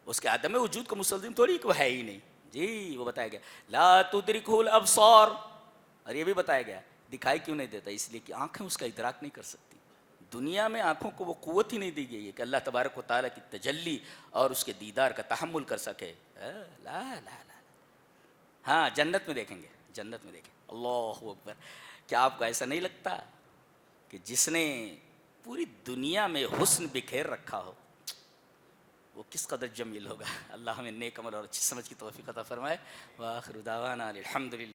اس کے عدم وجود کا مستلزم تھوڑی کہ وہ ہے ہی نہیں. جی وہ بتایا گیا لا تدرکہ الابصار, اور یہ بھی بتایا گیا دکھائی کیوں نہیں دیتا, اس لیے کہ آنکھیں اس کا ادراک نہیں کر سکتی. دنیا میں آنکھوں کو وہ قوت ہی نہیں دی گئی ہے کہ اللہ تبارک و تعالیٰ کی تجلی اور اس کے دیدار کا تحمل کر سکے. لا لا لا. ہاں جنت میں دیکھیں گے, جنت میں دیکھیں. اللہ اکبر. کیا آپ کو ایسا نہیں لگتا کہ جس نے پوری دنیا میں حسن بکھیر رکھا ہو وہ کس قدر جمیل ہوگا؟ اللہ ہمیں نیک عمل اور اچھی سمجھ کی توفیق عطا فرمائے. وآخر دعوانا الحمدللہ.